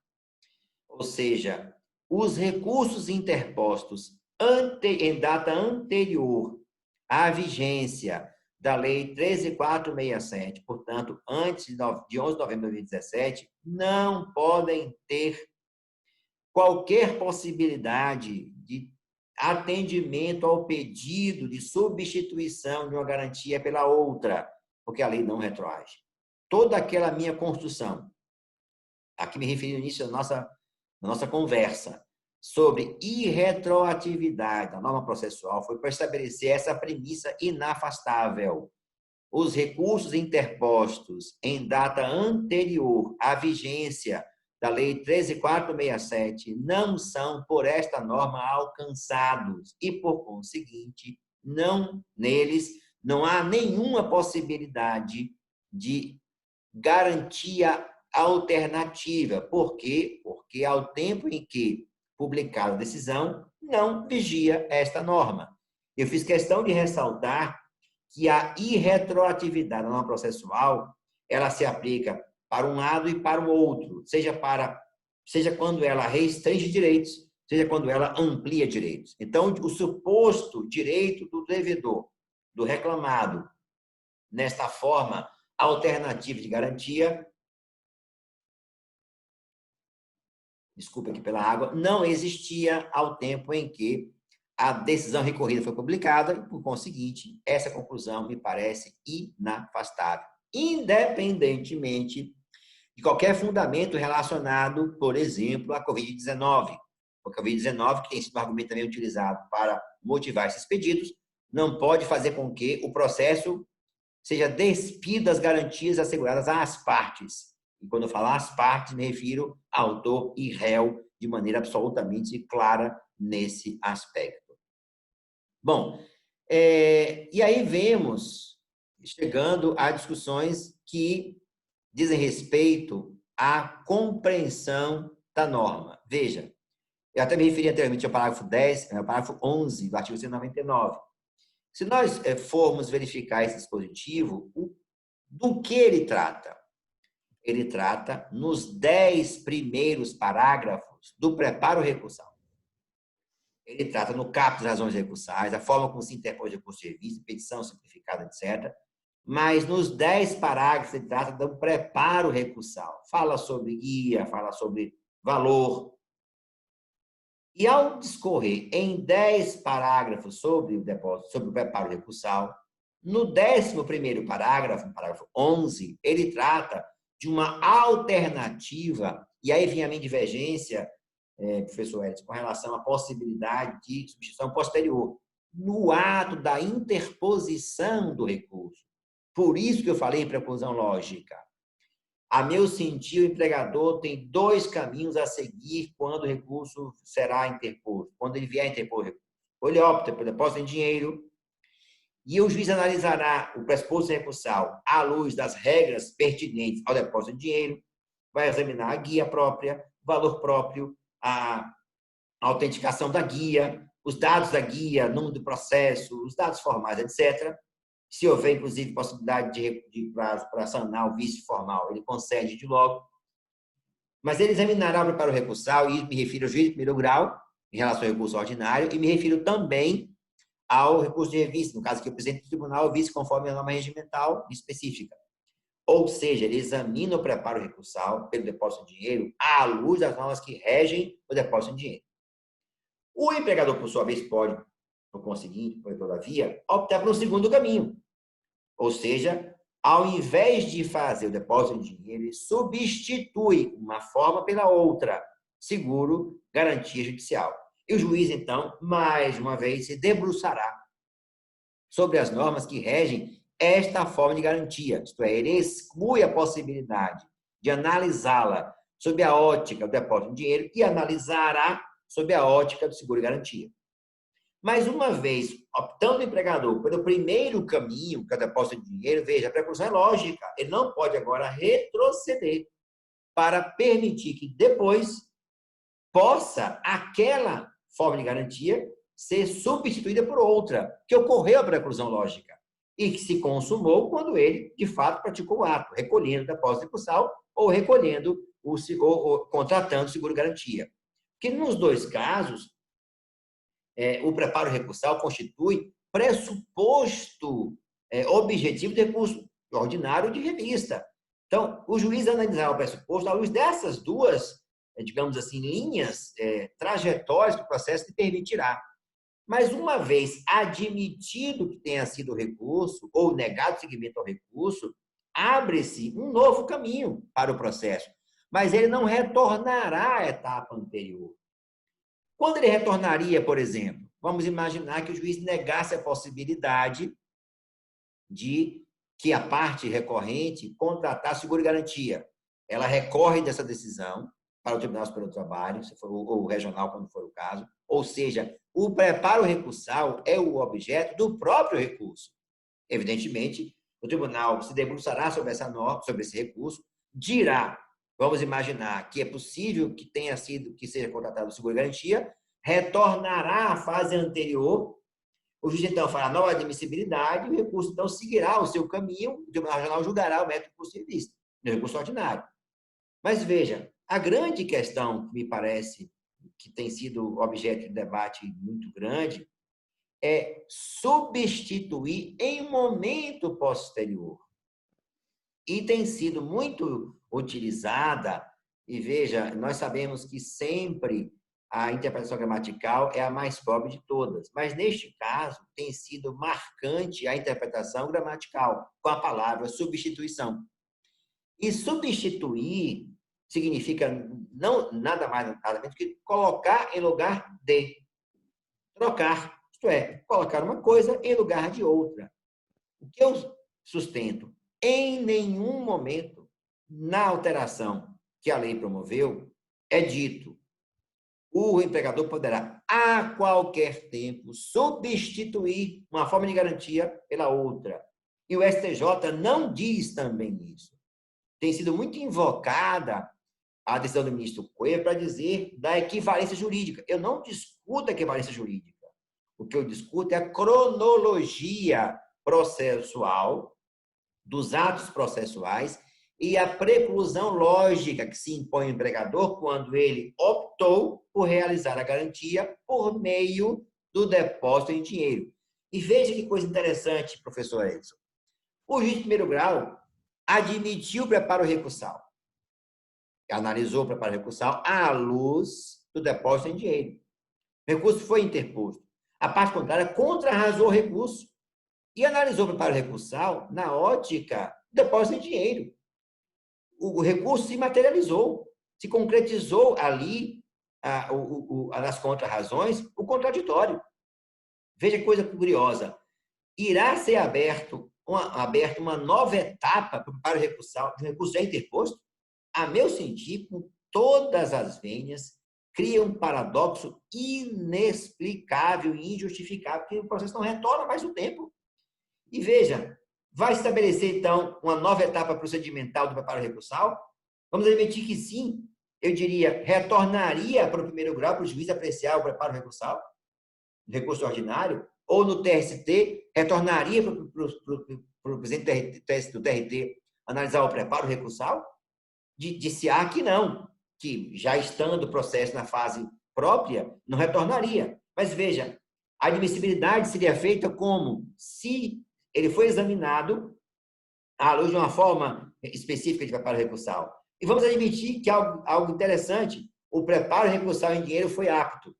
Ou seja, os recursos interpostos em data anterior à vigência da Lei 13.467, portanto, antes de 11 de novembro de 2017, não podem ter qualquer possibilidade de atendimento ao pedido de substituição de uma garantia pela outra, porque a lei não retroage. Toda aquela minha construção, aqui me referi no início da nossa conversa, sobre irretroatividade da norma processual, foi para estabelecer essa premissa inafastável. Os recursos interpostos em data anterior à vigência da Lei 13.467 não são, por esta norma, alcançados e, por conseguinte, neles não há nenhuma possibilidade de garantia alternativa. Por quê? Porque ao tempo em que publicada a decisão, não vigia esta norma. Eu fiz questão de ressaltar que a irretroatividade da norma processual, ela se aplica para um lado e para o outro, seja quando ela restringe direitos, seja quando ela amplia direitos. Então, o suposto direito do devedor, do reclamado, nesta forma alternativa de garantia, desculpa aqui pela água, não existia ao tempo em que a decisão recorrida foi publicada e, por conseguinte, essa conclusão me parece inafastável, independentemente de qualquer fundamento relacionado, por exemplo, à Covid-19. A Covid-19, que tem sido um argumento também utilizado para motivar esses pedidos, não pode fazer com que o processo seja despido das garantias asseguradas às partes. E quando eu falo às partes, me refiro a autor e réu de maneira absolutamente clara nesse aspecto. Bom, e aí vemos, chegando a discussões que dizem respeito à compreensão da norma. Veja, eu até me referi anteriormente ao parágrafo 10, ao parágrafo 11 do artigo 199. Se nós formos verificar esse dispositivo, do que ele trata? Ele trata nos 10 primeiros parágrafos do preparo recursal. Ele trata no caput das razões recursais, a forma como se interpõe recurso de revista, petição simplificada, etc. Mas nos 10 parágrafos ele trata do preparo recursal. Fala sobre guia, fala sobre valor. E ao discorrer em 10 parágrafos sobre o depósito, sobre o preparo recursal, no 11º parágrafo, parágrafo 11, ele trata de uma alternativa, e aí vem a minha divergência, professor Edson, com relação à possibilidade de substituição posterior, no ato da interposição do recurso. Por isso que eu falei em preclusão lógica. A meu sentir, o empregador tem 2 caminhos a seguir quando o recurso será interposto, quando ele vier a interpor o recurso. Ou ele opta pelo depósito em dinheiro, e o juiz analisará o pressuposto recursal à luz das regras pertinentes ao depósito de dinheiro, vai examinar a guia própria, o valor próprio, a autenticação da guia, os dados da guia, número do processo, os dados formais, etc. Se houver, inclusive, possibilidade para sanar o vício formal, ele concede de logo. Mas ele examinará o preparo recursal, e me refiro ao juiz de primeiro grau, em relação ao recurso ordinário, e me refiro também ao recurso de revista, no caso que o presidente do tribunal é vice conforme a norma regimental específica. Ou seja, ele examina o preparo recursal pelo depósito de dinheiro à luz das normas que regem o depósito de dinheiro. O empregador, por sua vez, pode, no conseguinte, todavia, optar por um segundo caminho. Ou seja, ao invés de fazer o depósito de dinheiro, ele substitui uma forma pela outra, seguro, garantia judicial. E o juiz, então, mais uma vez, se debruçará sobre as normas que regem esta forma de garantia. Isto é, ele exclui a possibilidade de analisá-la sob a ótica do depósito de dinheiro e analisará sob a ótica do seguro e garantia. Mas, uma vez optando o empregador pelo primeiro caminho, que é o depósito de dinheiro, veja, a preclusão é lógica. Ele não pode agora retroceder para permitir que depois possa aquela forma de garantia ser substituída por outra, que ocorreu a preclusão lógica e que se consumou quando ele, de fato, praticou o ato, recolhendo o depósito recursal ou recolhendo ou contratando o seguro-garantia. Porque nos dois casos, o preparo recursal constitui pressuposto objetivo de recurso ordinário de revista. Então, o juiz analisará o pressuposto à luz dessas duas, digamos assim, linhas, trajetórias que o processo lhe permitirá. Mas, uma vez admitido que tenha sido o recurso ou negado seguimento ao recurso, abre-se um novo caminho para o processo, mas ele não retornará à etapa anterior. Quando ele retornaria, por exemplo, vamos imaginar que o juiz negasse a possibilidade de que a parte recorrente contratasse seguro-garantia. Ela recorre dessa decisão para o Tribunal Superior do Trabalho, se for, ou regional, quando for o caso. Ou seja, o preparo recursal é o objeto do próprio recurso. Evidentemente, o tribunal se debruçará sobre essa norma, sobre esse recurso, dirá, vamos imaginar que é possível que seja contratado o seguro-garantia, retornará à fase anterior, o juiz então fará nova admissibilidade, e o recurso então seguirá o seu caminho, o Tribunal Regional julgará o método recurso de vista, no recurso ordinário. Mas veja, a grande questão que me parece que tem sido objeto de debate muito grande é substituir em momento posterior. E tem sido muito utilizada, e veja, nós sabemos que sempre a interpretação gramatical é a mais pobre de todas, mas neste caso tem sido marcante a interpretação gramatical, com a palavra substituição. E substituir significa nada mais nada menos que colocar em lugar de. Trocar, isto é, colocar uma coisa em lugar de outra. O que eu sustento? Em nenhum momento, na alteração que a lei promoveu, é dito o empregador poderá, a qualquer tempo, substituir uma forma de garantia pela outra. E o STJ não diz também isso. Tem sido muito invocada a decisão do ministro Coelho para dizer da equivalência jurídica. Eu não discuto a equivalência jurídica. O que eu discuto é a cronologia processual dos atos processuais e a preclusão lógica que se impõe ao empregador quando ele optou por realizar a garantia por meio do depósito em dinheiro. E veja que coisa interessante, professor Edson. O juiz de primeiro grau admitiu o preparo recursal. Analisou o preparo recursal à luz do depósito em dinheiro. O recurso foi interposto. A parte contrária contrarrazou o recurso e analisou o preparo recursal na ótica do depósito em dinheiro. O recurso se materializou, se concretizou ali, nas contrarrazões, o contraditório. Veja que coisa curiosa. Irá ser aberta uma nova etapa para o recursal, de um recurso já interposto? A meu sentir, com todas as vênias, cria um paradoxo inexplicável e injustificável, porque o processo não retorna mais no tempo. E veja, vai estabelecer, então, uma nova etapa procedimental do preparo recursal? Vamos admitir que sim, eu diria, retornaria para o primeiro grau para o juiz apreciar o preparo recursal, no recurso ordinário, ou no TST, retornaria para o presidente do TRT analisar o preparo recursal? Disse-á que não, que já estando o processo na fase própria, não retornaria. Mas veja, a admissibilidade seria feita como se ele foi examinado à luz de uma forma específica de preparo recursal. E vamos admitir que algo interessante, o preparo recursal em dinheiro foi apto.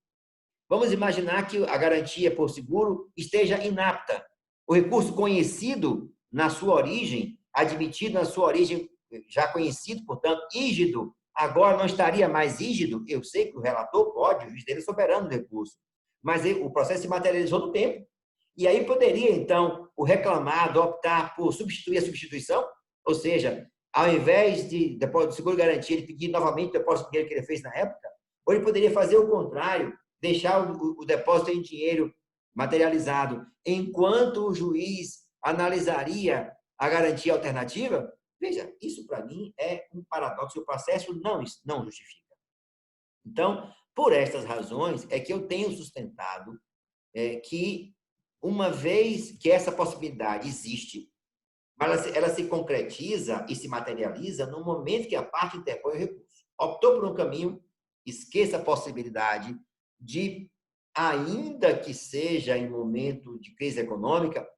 Vamos imaginar que a garantia por seguro esteja inapta. O recurso conhecido na sua origem, admitido na sua origem, já conhecido, portanto, rígido, agora não estaria mais rígido. Eu sei que o relator pode, o juiz dele é soberano do recurso, mas o processo se materializou no tempo. E aí poderia, então, o reclamado optar por substituir a substituição, ou seja, ao invés de depósito de seguro garantia, ele pedir novamente o depósito de dinheiro que ele fez na época, ou ele poderia fazer o contrário, deixar o depósito em dinheiro materializado, enquanto o juiz analisaria a garantia alternativa. Veja, isso para mim é um paradoxo e o processo não justifica. Então, por estas razões, é que eu tenho sustentado que, uma vez que essa possibilidade existe, mas ela se concretiza e se materializa no momento que a parte interpõe o recurso. Optou por um caminho, esqueça a possibilidade de, ainda que seja em momento de crise econômica,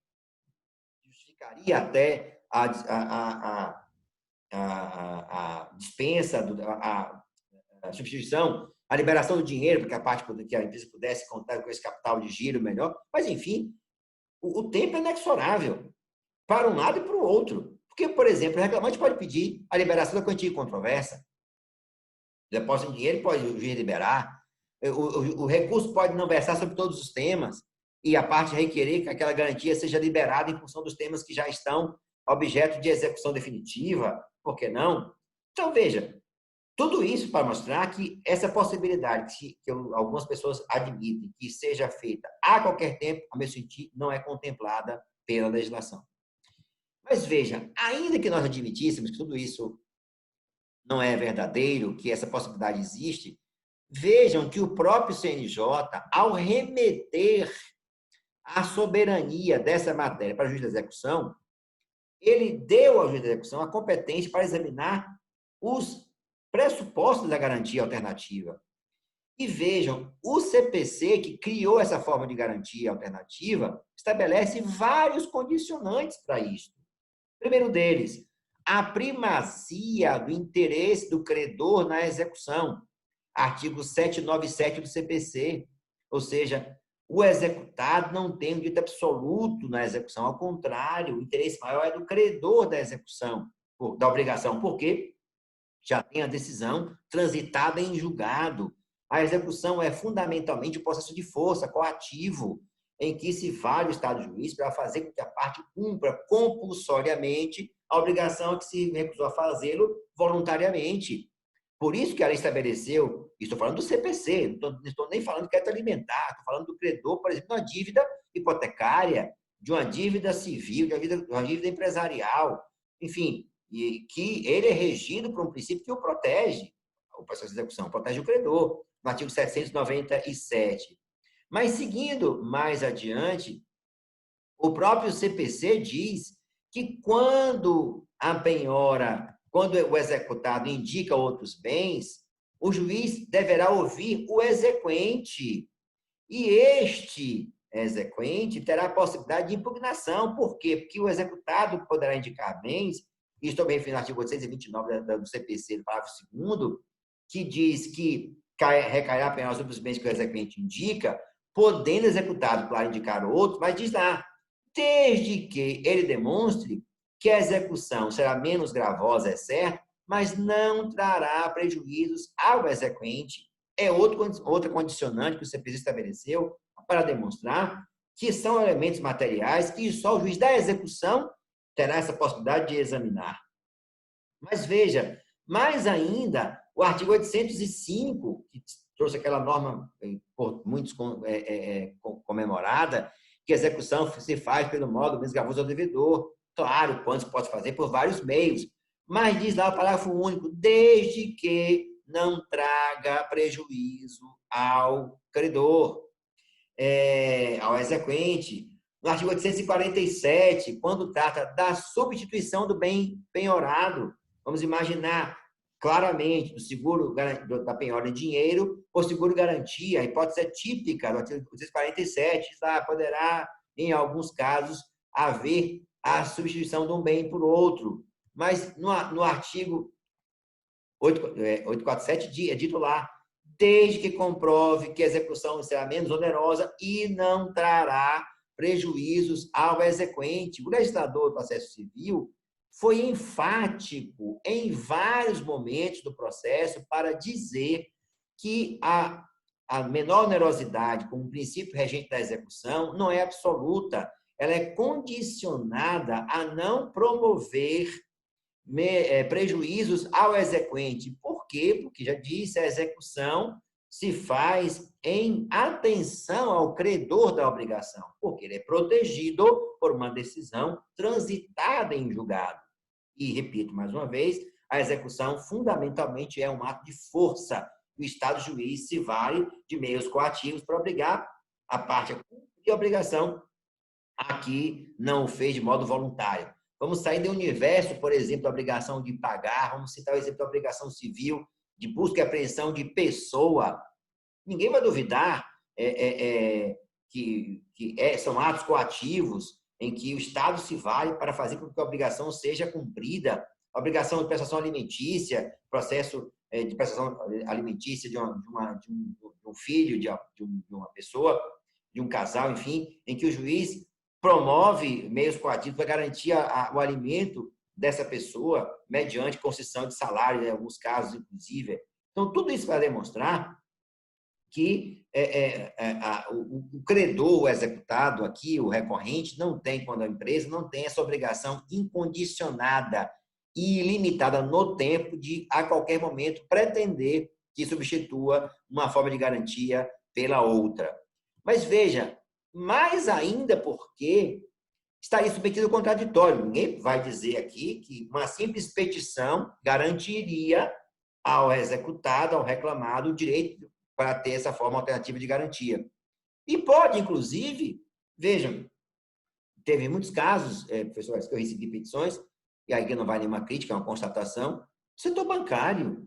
justificaria até a dispensa, a substituição, a liberação do dinheiro, porque que a empresa pudesse contar com esse capital de giro melhor. Mas, enfim, o tempo é inexorável para um lado e para o outro. Porque, por exemplo, o reclamante pode pedir a liberação da quantia controversa. Depósito em dinheiro pode o juiz liberar. O recurso pode não versar sobre todos os temas e a parte requerer que aquela garantia seja liberada em função dos temas que já estão objeto de execução definitiva. Por que não? Então, veja, tudo isso para mostrar que essa possibilidade que algumas pessoas admitem que seja feita a qualquer tempo, a meu sentir, não é contemplada pela legislação. Mas veja, ainda que nós admitíssemos que tudo isso não é verdadeiro, que essa possibilidade existe, vejam que o próprio CNJ, ao remeter a soberania dessa matéria para o juiz da execução, ele deu ao juiz da execução a competência para examinar os pressupostos da garantia alternativa. E vejam, o CPC, que criou essa forma de garantia alternativa, estabelece vários condicionantes para isso. O primeiro deles, a primazia do interesse do credor na execução. Artigo 797 do CPC. Ou seja, o executado não tem um direito absoluto na execução. Ao contrário, o interesse maior é do credor da execução, da obrigação. Por quê? Já tem a decisão transitada em julgado. A execução é fundamentalmente um processo de força coativo, em que se vale o Estado juiz para fazer com que a parte cumpra compulsoriamente a obrigação que se recusou a fazê-lo voluntariamente. Por isso que ela estabeleceu, estou falando do CPC, não estou nem falando do crédito alimentar, estou falando do credor, por exemplo, de uma dívida hipotecária, de uma dívida civil, de uma dívida empresarial, enfim, e que ele é regido por um princípio que o protege, o processo de execução, protege o credor, no artigo 797. Mas, seguindo mais adiante, o próprio CPC diz que quando a penhora, quando o executado indica outros bens, o juiz deverá ouvir o exequente. E este exequente terá a possibilidade de impugnação. Por quê? Porque o executado poderá indicar bens, e estou bem referindo ao artigo 829 do CPC, do parágrafo 2º, que diz que recairá a penhora sobre os bens que o exequente indica, podendo o executado, claro, indicar outros, mas diz lá, desde que ele demonstre que a execução será menos gravosa, é certo, mas não trará prejuízos ao exequente. É outra condicionante que o CPC estabeleceu para demonstrar que são elementos materiais que só o juiz da execução terá essa possibilidade de examinar. Mas veja, mais ainda, o artigo 805, que trouxe aquela norma por muitos comemorada, que a execução se faz pelo modo menos gravoso ao devedor. Claro, quando se pode fazer por vários meios, Mas diz lá o parágrafo único, desde que não traga prejuízo ao credor, ao exequente. No artigo 847, quando trata da substituição do bem penhorado, vamos imaginar claramente do seguro da penhora em dinheiro por seguro garantia. A hipótese é típica do artigo 847, poderá, em alguns casos, haver a substituição de um bem por outro. Mas no artigo 847 é dito lá, desde que comprove que a execução será menos onerosa e não trará prejuízos ao exequente. O legislador do processo civil foi enfático em vários momentos do processo para dizer que a menor onerosidade, como princípio regente da execução, não é absoluta, ela é condicionada a não promover prejuízos ao exequente. Por quê? Porque já disse, a execução se faz em atenção ao credor da obrigação, porque ele é protegido por uma decisão transitada em julgado. E, repito mais uma vez, a execução fundamentalmente é um ato de força. O Estado juiz se vale de meios coativos para obrigar a parte a cumprir a obrigação. Aqui não o fez de modo voluntário. Vamos sair do universo, por exemplo, da obrigação de pagar, vamos citar o exemplo da obrigação civil, de busca e apreensão de pessoa. Ninguém vai duvidar que são atos coativos em que o Estado se vale para fazer com que a obrigação seja cumprida. A obrigação de prestação alimentícia, processo de prestação alimentícia de um filho, de uma pessoa, de um casal, enfim, em que o juiz promove meios coativos para garantir o alimento dessa pessoa, mediante concessão de salário, em alguns casos, inclusive. Então, tudo isso vai demonstrar que o credor, o executado aqui, o recorrente, não tem, quando a empresa não tem essa obrigação incondicionada e ilimitada no tempo de, a qualquer momento, pretender que substitua uma forma de garantia pela outra. Mas veja, mais ainda porque estaria submetido ao contraditório. Ninguém vai dizer aqui que uma simples petição garantiria ao executado, ao reclamado, o direito para ter essa forma alternativa de garantia. E pode, inclusive, vejam, teve muitos casos, professores, que eu recebi petições, e aí não vai nenhuma crítica, é uma constatação, do setor bancário.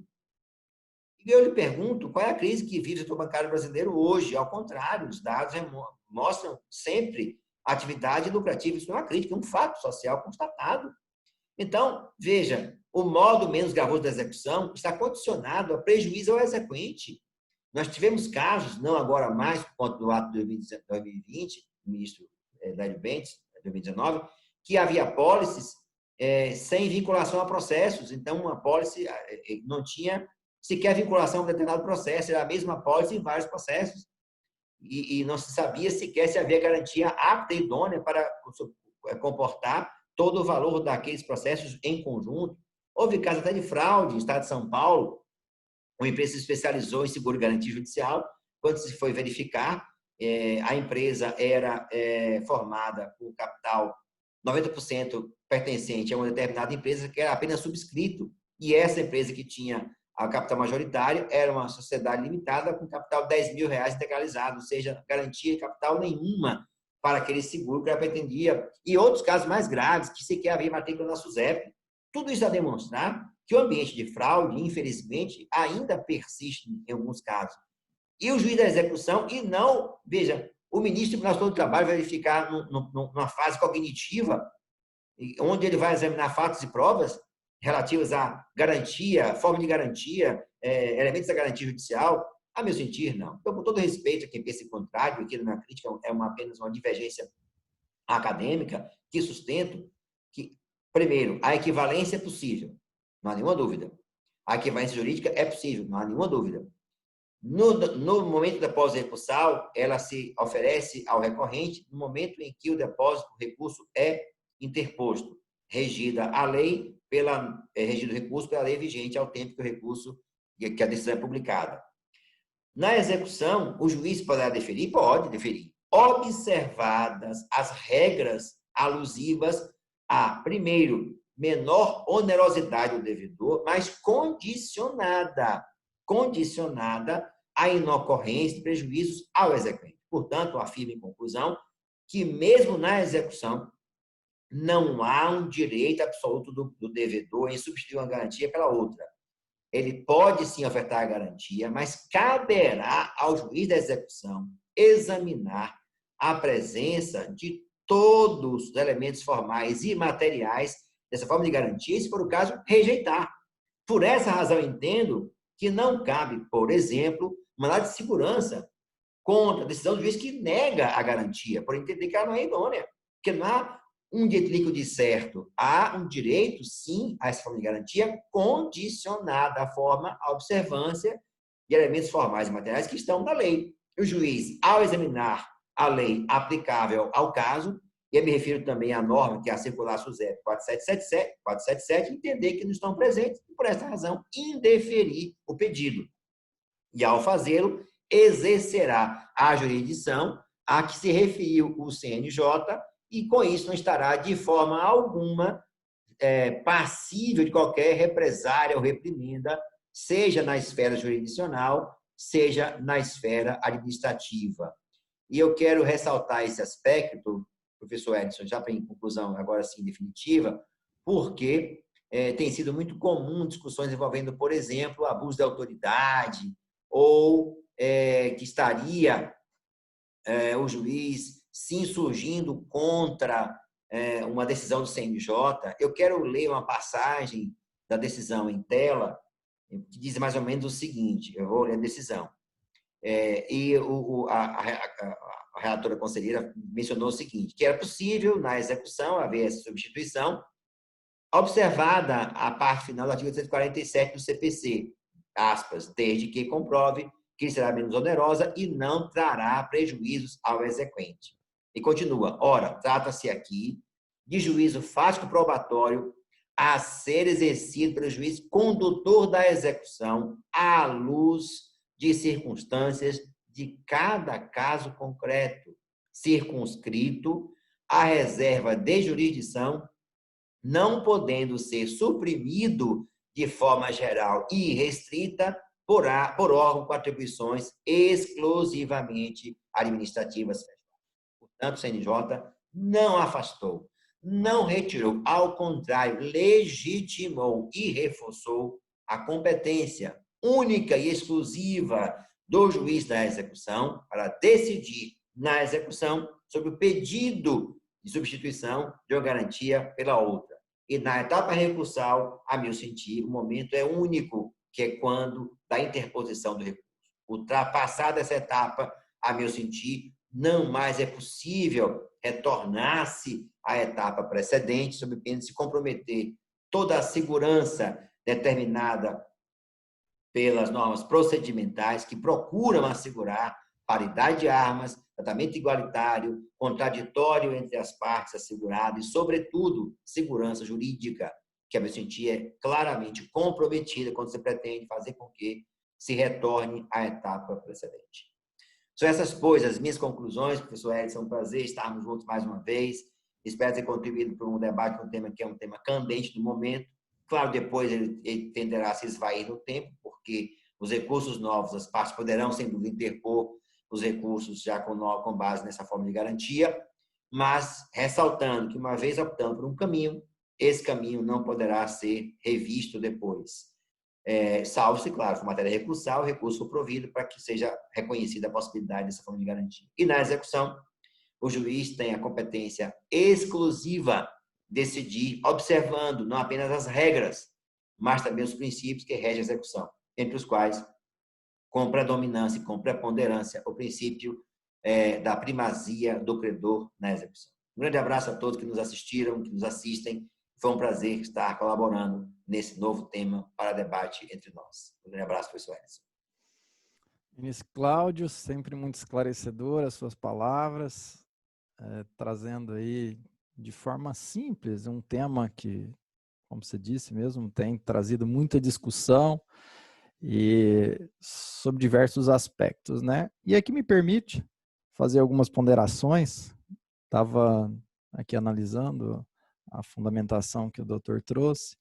E eu lhe pergunto, qual é a crise que vive o setor bancário brasileiro hoje? Ao contrário, os dados mostram sempre atividade lucrativa. Isso não é uma crítica, é um fato social constatado. Então, veja, o modo menos gravoso da execução está condicionado a prejuízo ao exequente. Nós tivemos casos, não agora mais, por conta do ato de 2020, o ministro Hélio Bentes, 2019, que havia apólices sem vinculação a processos. Então, uma apólice não tinha sequer vinculação a um determinado processo, era a mesma apólice em vários processos. E não se sabia sequer se havia garantia apta e idônea para comportar todo o valor daqueles processos em conjunto. Houve casos até de fraude no estado de São Paulo. Uma empresa se especializou em seguro e garantia judicial. Quando se foi verificar, a empresa era formada por capital 90% pertencente a uma determinada empresa que era apenas subscrito. E essa empresa que tinha a capital majoritário era uma sociedade limitada com capital de R$10 mil integralizado, ou seja, garantia de capital nenhuma para aquele seguro que ela pretendia. E outros casos mais graves, que sequer havia matrícula na SUSEP. Tudo isso a demonstrar que o ambiente de fraude, infelizmente, ainda persiste em alguns casos. E o juiz da execução, e não, veja, o ministro do Tribunal Superior do Trabalho vai ficar numa fase cognitiva, onde ele vai examinar fatos e provas relativos à garantia, forma de garantia, elementos da garantia judicial. A meu sentir, não. Então, com todo respeito a quem pensa em contrário, aqui na minha crítica é apenas uma divergência acadêmica, que sustento que, primeiro, a equivalência é possível, não há nenhuma dúvida. A equivalência jurídica é possível, não há nenhuma dúvida. No momento da pós-recursal, ela se oferece ao recorrente no momento em que o depósito, o recurso é interposto, regida a lei, regido o recurso pela lei vigente ao tempo que o recurso, que a decisão é publicada. Na execução, o juiz poderá deferir? Pode deferir, observadas as regras alusivas a, primeiro, menor onerosidade do devedor, mas condicionada à inocorrência de prejuízos ao exequente. Portanto, afirma em conclusão que, mesmo na execução, não há um direito absoluto do devedor em substituir uma garantia pela outra. Ele pode sim ofertar a garantia, mas caberá ao juiz da execução examinar a presença de todos os elementos formais e materiais dessa forma de garantia e, se for o caso, rejeitar. Por essa razão, entendo que não cabe, por exemplo, mandado de segurança contra a decisão do juiz que nega a garantia, por entender que ela não é idônea. Porque não há um direito líquido de certo. Há um direito, sim, a essa forma de garantia condicionada à forma, à observância de elementos formais e materiais que estão na lei. O juiz, ao examinar a lei aplicável ao caso, e eu me refiro também à norma, que é a circular SUSEP 477, entender que não estão presentes e, por essa razão, indeferir o pedido. E, ao fazê-lo, exercerá a jurisdição a que se referiu o CNJ e, com isso, não estará de forma alguma passível de qualquer represária ou reprimenda, seja na esfera jurisdicional, seja na esfera administrativa. E eu quero ressaltar esse aspecto, professor Edson, já para em conclusão, agora sim, definitiva, porque tem sido muito comum discussões envolvendo, por exemplo, abuso de autoridade, ou que estaria o juiz se insurgindo contra uma decisão do CNJ. Eu quero ler uma passagem da decisão em tela, que diz mais ou menos o seguinte, eu vou ler a decisão. A relatora conselheira mencionou o seguinte, que era possível, na execução, haver essa substituição, observada a parte final do artigo 147 do CPC, aspas, desde que comprove que será menos onerosa e não trará prejuízos ao exequente. E continua, ora, trata-se aqui de juízo fático probatório a ser exercido pelo juiz condutor da execução à luz de circunstâncias de cada caso concreto, circunscrito à reserva de jurisdição, não podendo ser suprimido de forma geral e restrita por órgão com atribuições exclusivamente administrativas. Portanto, o CNJ não afastou, não retirou, ao contrário, legitimou e reforçou a competência única e exclusiva do juiz da execução para decidir na execução sobre o pedido de substituição de uma garantia pela outra. E na etapa recursal, a meu sentir, o momento é único, que é quando da interposição do recurso. Ultrapassada essa etapa, a meu sentir, não mais é possível retornar-se à etapa precedente, sob pena de se comprometer toda a segurança determinada pelas normas procedimentais que procuram assegurar paridade de armas, tratamento igualitário, contraditório entre as partes asseguradas e, sobretudo, segurança jurídica, que a meu sentir é claramente comprometida quando se pretende fazer com que se retorne à etapa precedente. São essas, pois, as minhas conclusões, professor Edson, é um prazer estarmos juntos mais uma vez. Espero ter contribuído para um debate com um tema que é um tema candente do momento. Claro, depois ele tenderá a se esvair no tempo, porque os recursos novos, as partes poderão, sem dúvida, interpor os recursos já com base nessa forma de garantia, mas ressaltando que, uma vez optando por um caminho, esse caminho não poderá ser revisto depois. Salvo se, claro, for matéria recursal, o recurso for provido para que seja reconhecida a possibilidade dessa forma de garantia. E na execução, o juiz tem a competência exclusiva de decidir, observando não apenas as regras, mas também os princípios que regem a execução, entre os quais, com predominância e com preponderância, o princípio da primazia do credor na execução. Um grande abraço a todos que nos assistiram, que nos assistem. Foi um prazer estar colaborando nesse novo tema para debate entre nós. Um grande abraço, professor Edson. Ministro Cláudio, sempre muito esclarecedor as suas palavras, trazendo aí de forma simples um tema que, como você disse mesmo, tem trazido muita discussão e sobre diversos aspectos, né? E aqui me permite fazer algumas ponderações. Estava aqui analisando a fundamentação que o doutor trouxe,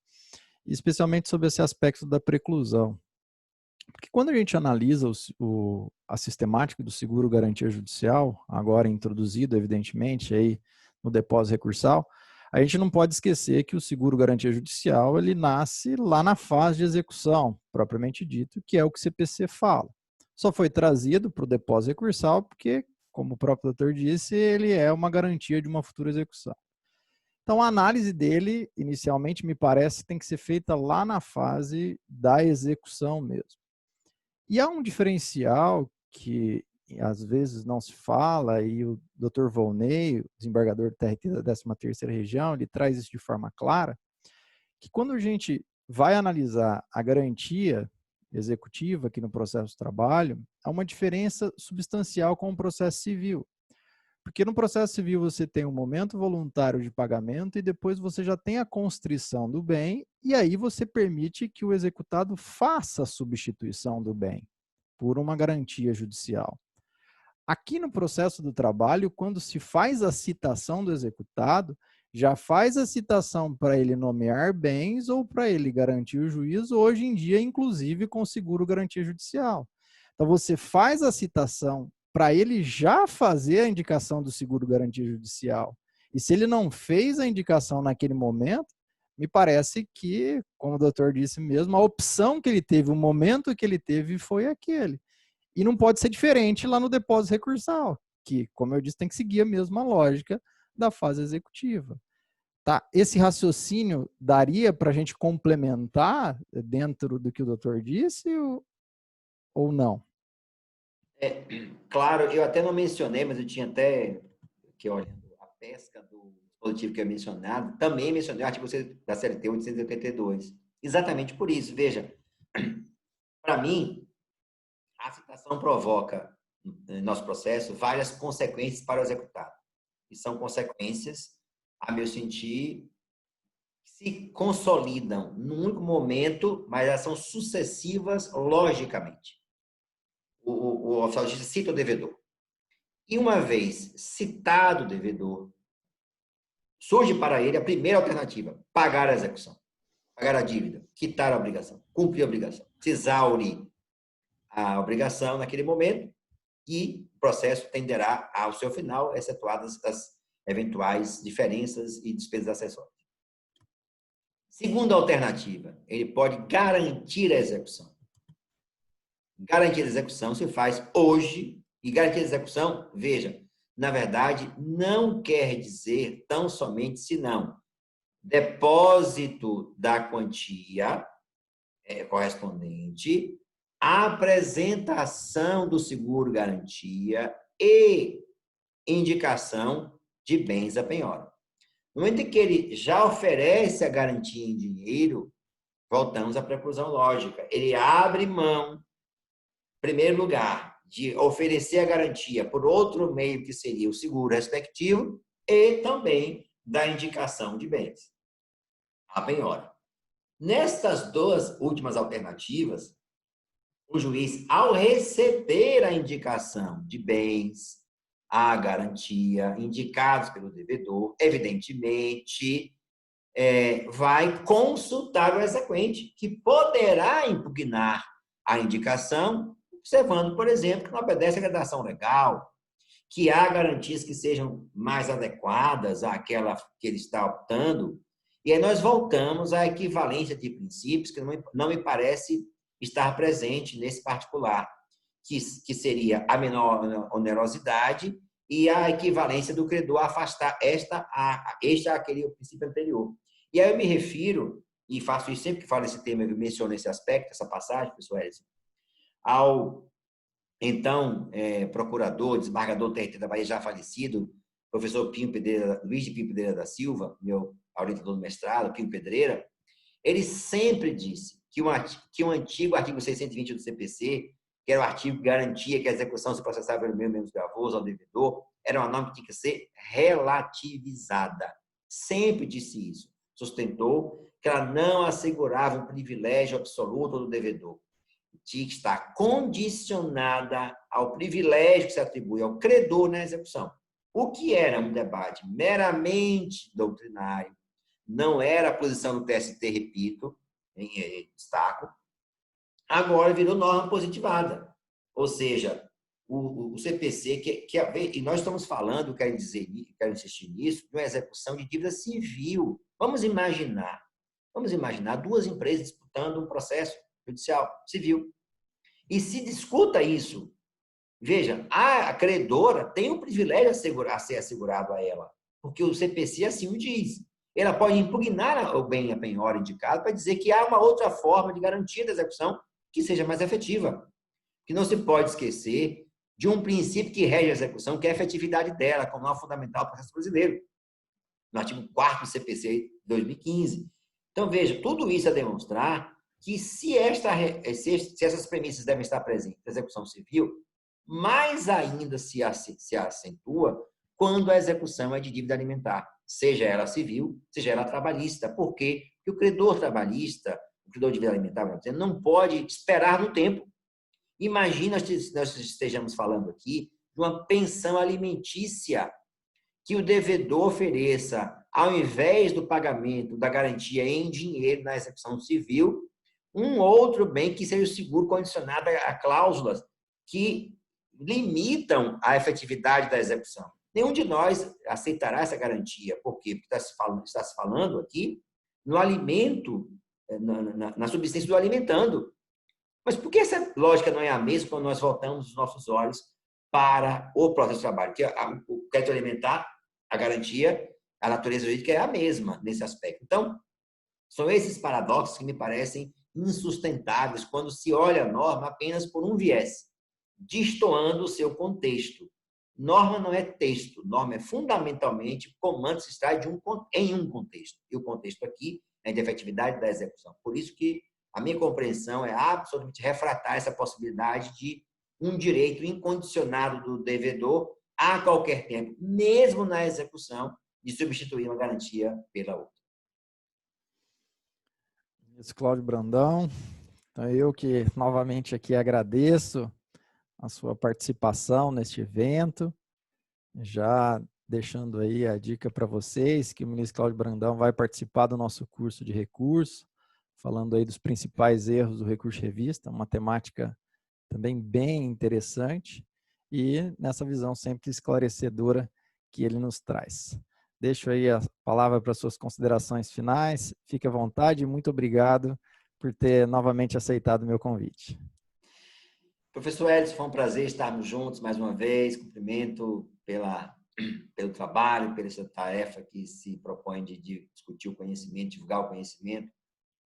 especialmente sobre esse aspecto da preclusão. Porque quando a gente analisa a sistemática do seguro garantia judicial, agora introduzido, evidentemente, aí no depósito recursal, a gente não pode esquecer que o seguro garantia judicial ele nasce lá na fase de execução, propriamente dito, que é o que o CPC fala. Só foi trazido para o depósito recursal porque, como o próprio doutor disse, ele é uma garantia de uma futura execução. Então, a análise dele, inicialmente, me parece, tem que ser feita lá na fase da execução mesmo. E há um diferencial que às vezes não se fala, e o Dr. Volney, desembargador do TRT da 13ª Região, ele traz isso de forma clara, que quando a gente vai analisar a garantia executiva aqui no processo de trabalho, há uma diferença substancial com o processo civil. Porque no processo civil você tem um momento voluntário de pagamento e depois você já tem a constrição do bem e aí você permite que o executado faça a substituição do bem por uma garantia judicial. Aqui no processo do trabalho, quando se faz a citação do executado, já faz a citação para ele nomear bens ou para ele garantir o juízo, hoje em dia, inclusive, com seguro garantia judicial. Então, você faz a citação para ele já fazer a indicação do seguro garantia judicial. E se ele não fez a indicação naquele momento, me parece que, como o doutor disse mesmo, a opção que ele teve, o momento que ele teve foi aquele. E não pode ser diferente lá no depósito recursal, que, como eu disse, tem que seguir a mesma lógica da fase executiva. Tá? Esse raciocínio daria para a gente complementar dentro do que o doutor disse ou não? Claro, eu até não mencionei, mas eu tinha até que olhando a pesca do dispositivo que é mencionado, também mencionei o artigo da CLT 882. Exatamente por isso. Veja, para mim, a citação provoca, em nosso processo, várias consequências para o executado. E são consequências, a meu sentir, que se consolidam num único momento, mas elas são sucessivas logicamente. O oficial de justiça cita o devedor. E uma vez citado o devedor, surge para ele a primeira alternativa: pagar a execução, pagar a dívida, quitar a obrigação, cumprir a obrigação. Se exaure a obrigação naquele momento e o processo tenderá ao seu final, excetuadas as eventuais diferenças e despesas acessórias. Segunda alternativa, ele pode garantir a execução. Garantia de execução se faz hoje, e garantia de execução, veja, na verdade, não quer dizer tão somente senão depósito da quantia correspondente, apresentação do seguro-garantia e indicação de bens a penhora. No momento em que ele já oferece a garantia em dinheiro, voltamos à preclusão lógica. Ele abre mão, em primeiro lugar, de oferecer a garantia por outro meio que seria o seguro respectivo e também da indicação de bens a penhora. Nestas duas últimas alternativas, o juiz, ao receber a indicação de bens, a garantia indicados pelo devedor, evidentemente, vai consultar o exequente, que poderá impugnar a indicação, observando, por exemplo, que não obedece à redação legal, que há garantias que sejam mais adequadas àquela que ele está optando. E aí nós voltamos à equivalência de princípios, que não me parece estar presente nesse particular, que seria a menor onerosidade e a equivalência do credor afastar este àquele princípio anterior. E aí eu me refiro, e faço isso sempre que falo esse tema, eu menciono esse aspecto, essa passagem, professor Edson, ao então procurador, desembargador do TRT da Bahia, já falecido, professor Luiz de Pinho Pedreira da Silva, meu orientador do mestrado, Pinho Pedreira, ele sempre disse que o antigo artigo 620 do CPC, que era o artigo que garantia que a execução se processava pelo meio menos gravoso ao devedor, era uma norma que tinha que ser relativizada. Sempre disse isso. Sustentou que ela não assegurava um privilégio absoluto do devedor. Tinha que estar condicionada ao privilégio que se atribui ao credor na execução. O que era um debate meramente doutrinário, não era a posição do TST, repito, destaco, agora virou norma positivada. Ou seja, o CPC, e nós estamos falando, quero insistir nisso, de uma execução de dívida civil. Vamos imaginar duas empresas disputando um processo judicial civil. E se discuta isso. Veja, a credora tem o privilégio a ser assegurado a ela, porque o CPC assim o diz. Ela pode impugnar o bem a penhora indicado para dizer que há uma outra forma de garantia da execução que seja mais efetiva. Que não se pode esquecer de um princípio que rege a execução, que é a efetividade dela, como norma fundamental do processo brasileiro, no artigo 4º do CPC 2015. Então, veja, tudo isso é demonstrar que se essas premissas devem estar presentes na execução civil, mais ainda se acentua quando a execução é de dívida alimentar, seja ela civil, seja ela trabalhista. Por quê? Porque o credor trabalhista, o credor de dívida alimentar, não pode esperar no tempo. Imagina nós estejamos falando aqui de uma pensão alimentícia que o devedor ofereça, ao invés do pagamento da garantia em dinheiro na execução civil, um outro bem que seja o seguro condicionado a cláusulas que limitam a efetividade da execução. Nenhum de nós aceitará essa garantia. Por quê? Porque está se falando aqui no alimento, na subsistência do alimentando. Mas por que essa lógica não é a mesma quando nós voltamos os nossos olhos para o processo de trabalho? Que o crédito alimentar, a garantia, a natureza jurídica é a mesma nesse aspecto. Então, são esses paradoxos que me parecem insustentáveis quando se olha a norma apenas por um viés, destoando o seu contexto. Norma não é texto, norma é fundamentalmente comando que se extrai em um contexto. E o contexto aqui é de efetividade da execução. Por isso que a minha compreensão é absolutamente refratar essa possibilidade de um direito incondicionado do devedor a qualquer tempo, mesmo na execução, de substituir uma garantia pela outra. Ministro Cláudio Brandão, então eu que novamente aqui agradeço a sua participação neste evento, já deixando aí a dica para vocês que o ministro Cláudio Brandão vai participar do nosso curso de recurso, falando aí dos principais erros do recurso de revista, uma temática também bem interessante e nessa visão sempre esclarecedora que ele nos traz. Deixo aí a palavra para suas considerações finais, fique à vontade e muito obrigado por ter novamente aceitado o meu convite. Professor Edson, foi um prazer estarmos juntos mais uma vez, cumprimento pelo trabalho, pela essa tarefa que se propõe de discutir o conhecimento, divulgar o conhecimento,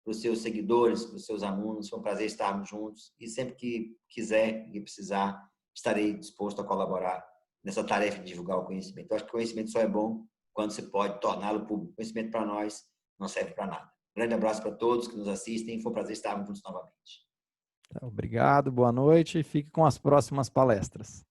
para os seus seguidores, para os seus alunos. Foi um prazer estarmos juntos e sempre que quiser e precisar, estarei disposto a colaborar nessa tarefa de divulgar o conhecimento. Eu acho que o conhecimento só é bom quando se pode torná-lo público. O conhecimento para nós não serve para nada. Um grande abraço para todos que nos assistem. Foi um prazer estarmos juntos novamente. Obrigado, boa noite e fique com as próximas palestras.